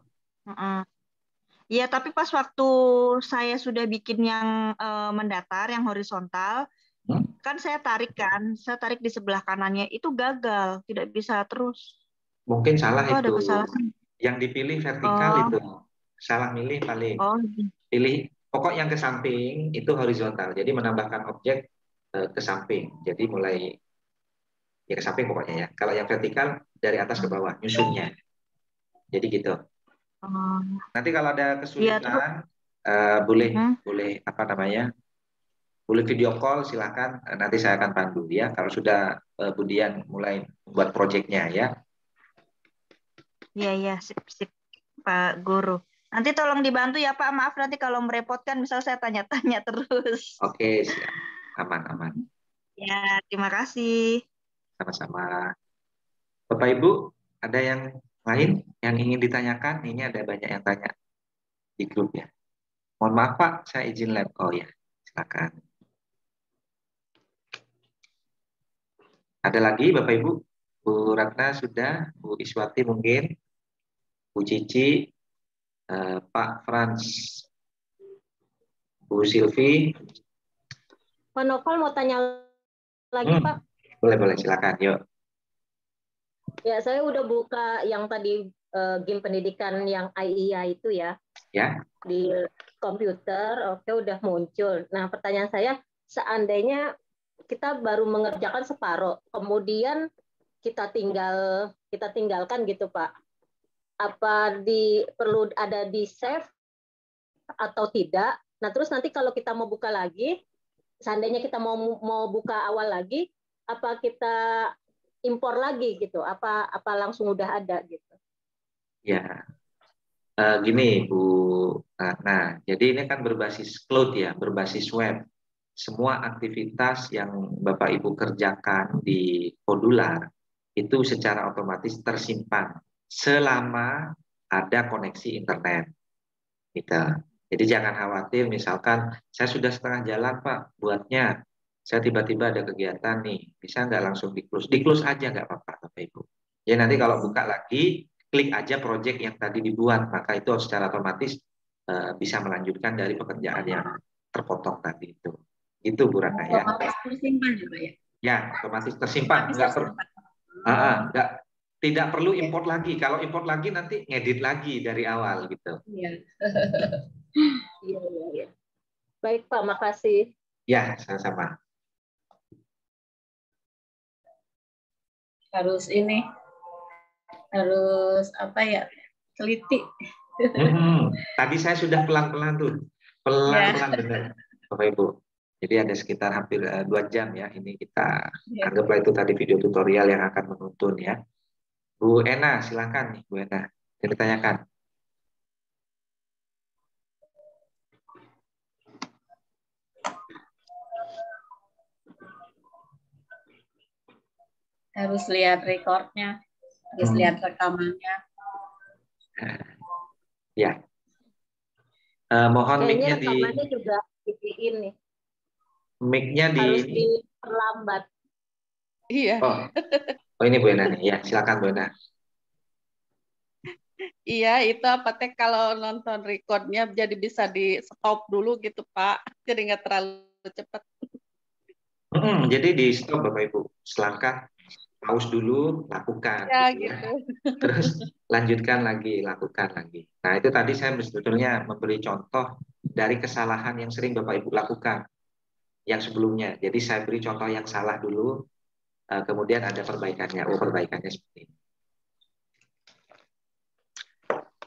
Iya, tapi pas waktu saya sudah bikin yang mendatar, yang horizontal, kan saya tarik di sebelah kanannya, itu gagal, tidak bisa terus. Mungkin salah Itu ada itu. kesalahan. Yang dipilih vertikal itu. Salah milih paling. Pilih pokok yang ke samping itu horizontal. Jadi menambahkan objek ke samping. Jadi mulai ya ke samping pokoknya ya. Kalau yang vertikal dari atas ke bawah, nyusunnya. Jadi gitu. Nanti kalau ada kesulitan, boleh apa namanya? Boleh video call, silakan. Nanti saya akan pandu ya. Kalau sudah Budian mulai buat proyeknya ya. Iya, sip, Pak Guru. Nanti tolong dibantu ya Pak, maaf nanti kalau merepotkan, misal saya tanya-tanya terus. Oke, siap. Aman. Ya, terima kasih. Sama-sama. Bapak Ibu, ada yang lain yang ingin ditanyakan? Ini ada banyak yang tanya di grup ya. Mohon maaf Pak, saya izin live. Oh ya, silakan. Ada lagi Bapak Ibu? Bu Ratna sudah, Bu Iswati mungkin, Bu Cici, Pak Frans, Bu Silvi. Pak Novel mau tanya lagi Pak? Boleh, silakan, yuk. Ya, saya udah buka yang tadi game pendidikan yang IIA itu ya. Ya. Di komputer, oke udah muncul. Nah, pertanyaan saya, seandainya kita baru mengerjakan separuh, kemudian kita tinggalkan gitu Pak. Apa perlu ada di save atau tidak? Nah, terus nanti kalau kita mau buka lagi, seandainya kita mau buka awal lagi, apa kita impor lagi gitu? Apa langsung udah ada gitu? Ya. Gini Bu Ratna, jadi ini kan berbasis cloud ya, berbasis web. Semua aktivitas yang Bapak Ibu kerjakan di Kodular itu secara otomatis tersimpan selama ada koneksi internet. Gitu. Jadi jangan khawatir, misalkan saya sudah setengah jalan Pak buatnya, saya tiba-tiba ada kegiatan nih, bisa nggak langsung di-close? Di-close aja nggak apa-apa Bapak Ibu. Ya nanti kalau buka lagi, klik aja project yang tadi dibuat, maka itu secara otomatis bisa melanjutkan dari pekerjaan yang terpotong tadi itu. Itu Bu Ratna ya. Otomatis tersimpan ya Pak ya? Ya, otomatis tersimpan. Tidak perlu import lagi. Kalau import lagi nanti ngedit lagi dari awal gitu. Iya. Iya. Baik Pak, makasih. Ya, sama-sama. Harus apa ya, teliti. Tadi saya sudah pelan-pelan tuh, pelan-pelan benar, Bapak Ibu. Jadi ada sekitar hampir 2 jam ya. Ini kita anggaplah itu tadi video tutorial yang akan menuntun ya. Bu Ena, silakan nih Bu Ena, yang ditanyakan. Harus lihat recordnya. Terus lihat rekamannya. Ya. Mohon Kayaknya mic-nya di rekamannya juga ini mic-nya di harus diperlambat. Iya. Oh ini Bu Ena nih. Ya, silakan Bu Ena. Iya, itu apa teh kalau nonton recordnya jadi bisa di stop dulu gitu Pak, jadi nggak terlalu cepat. Jadi di stop Bapak Ibu, selangkah pause dulu, lakukan. Ya Gitu ya. gitu. Terus lanjutkan lagi, lakukan lagi. Nah itu tadi saya sebetulnya memberi contoh dari kesalahan yang sering Bapak Ibu lakukan yang sebelumnya. Jadi saya beri contoh yang salah dulu, kemudian ada perbaikannya. Oh perbaikannya seperti ini.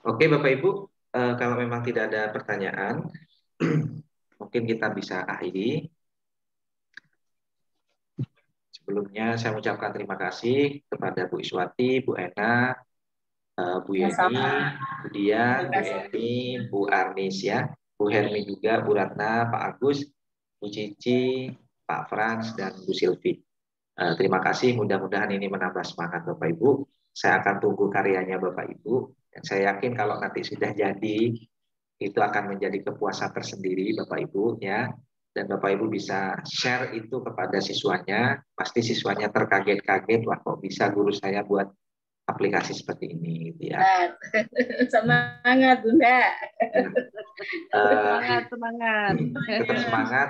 Oke Bapak Ibu, kalau memang tidak ada pertanyaan, mungkin kita bisa akhiri. Sebelumnya saya ucapkan terima kasih kepada Bu Iswati, Bu Ena, Bu Yeni, Bu Dia, Bu Eni, Bu Arnis ya, Bu Hermi juga, Bu Ratna, Pak Agus, Bu Cici, Pak Frans, dan Bu Silvi. Terima kasih, mudah-mudahan ini menambah semangat Bapak Ibu. Saya akan tunggu karyanya Bapak Ibu. Dan saya yakin kalau nanti sudah jadi, itu akan menjadi kepuasan tersendiri Bapak Ibu ya. Dan Bapak Ibu bisa share itu kepada siswanya. Pasti siswanya terkaget-kaget, wah kok bisa guru saya buat aplikasi seperti ini gitu ya. Semangat Bunda. Semangat. Tetap semangat.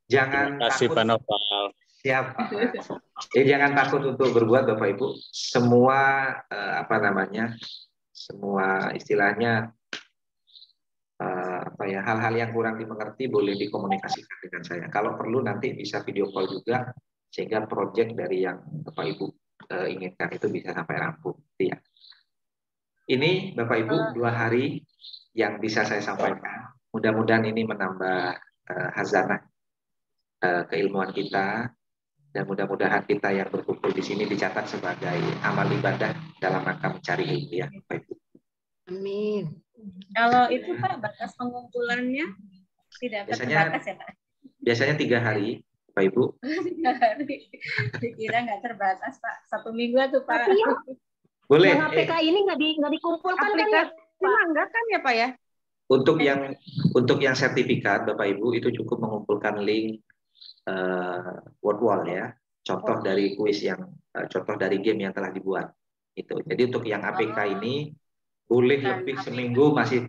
Jangan Terima kasih takut. Pak Noval. Siap Pak. Jadi jangan takut untuk berbuat Bapak Ibu. Semua semua istilahnya hal-hal yang kurang dimengerti boleh dikomunikasikan dengan saya. Kalau perlu nanti bisa video call juga sehingga proyek dari yang Bapak Ibu inginkan itu bisa sampai rampung. Ya. Ini Bapak Ibu 2 hari yang bisa saya sampaikan. Mudah-mudahan ini menambah hazanah keilmuan kita dan mudah-mudahan kita yang berkumpul di sini dicatat sebagai amal ibadah dalam rangka mencari ilmu ya Bapak Ibu. Amin. Kalau itu Pak, batas pengumpulannya tidak terbatas ya Pak? Biasanya 3 hari, Bapak Ibu. 3 hari. Dikira nggak terbatas Pak. 1 minggu tuh Pak. Tapi ya, boleh. yang APK ini nggak dikumpulkan kan ya? Enggak kan ya Pak ya? Untuk yang sertifikat Bapak Ibu itu cukup mengumpulkan link word wall ya. Contoh dari kuis contoh dari game yang telah dibuat. Itu. Jadi untuk yang APK ini boleh lebih seminggu masih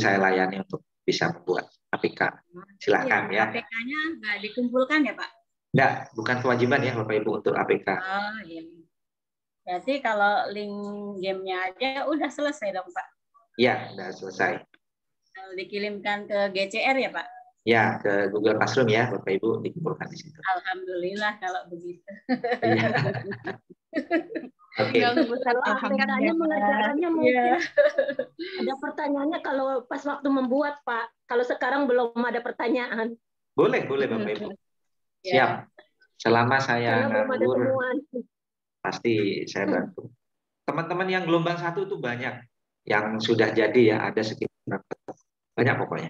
saya layani untuk bisa membuat APK. Silakan ya. APK-nya nggak dikumpulkan ya Pak? Enggak, bukan kewajiban ya Bapak Ibu untuk APK. Oh iya. Berarti kalau link gamenya aja udah selesai dong Pak? Iya, udah selesai. Kalau dikirimkan ke GCR ya Pak? Ya, ke Google Classroom ya Bapak Ibu dikumpulkan di situ. Alhamdulillah kalau begitu. Iya. Oke. Kalau APK-nya mengerjakannya mungkin ada pertanyaannya kalau pas waktu membuat Pak. Kalau sekarang belum ada pertanyaan. Boleh Bapak Ibu. Siap. Selama saya nganggur, pasti saya bantu. Teman-teman yang gelombang 1 itu banyak. Yang sudah jadi ya, ada sekitar banyak pokoknya.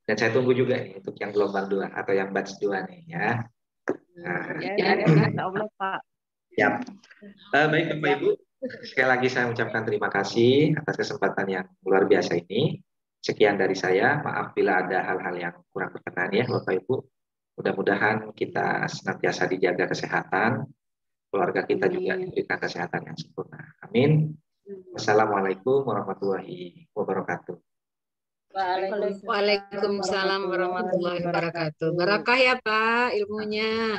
Dan saya tunggu juga nih untuk yang gelombang 2 atau yang batch 2 nih ya. Insya Allah Pak. Siap. Baik Bapak Ibu, sekali lagi saya ucapkan terima kasih atas kesempatan yang luar biasa ini. Sekian dari saya, maaf bila ada hal-hal yang kurang berkenan ya Bapak Ibu. Mudah-mudahan kita senantiasa dijaga kesehatan, keluarga kita juga diberikan kesehatan yang sempurna. Amin. Wassalamualaikum warahmatullahi wabarakatuh. Waalaikumsalam warahmatullahi wabarakatuh. Barakah ya Pak ilmunya.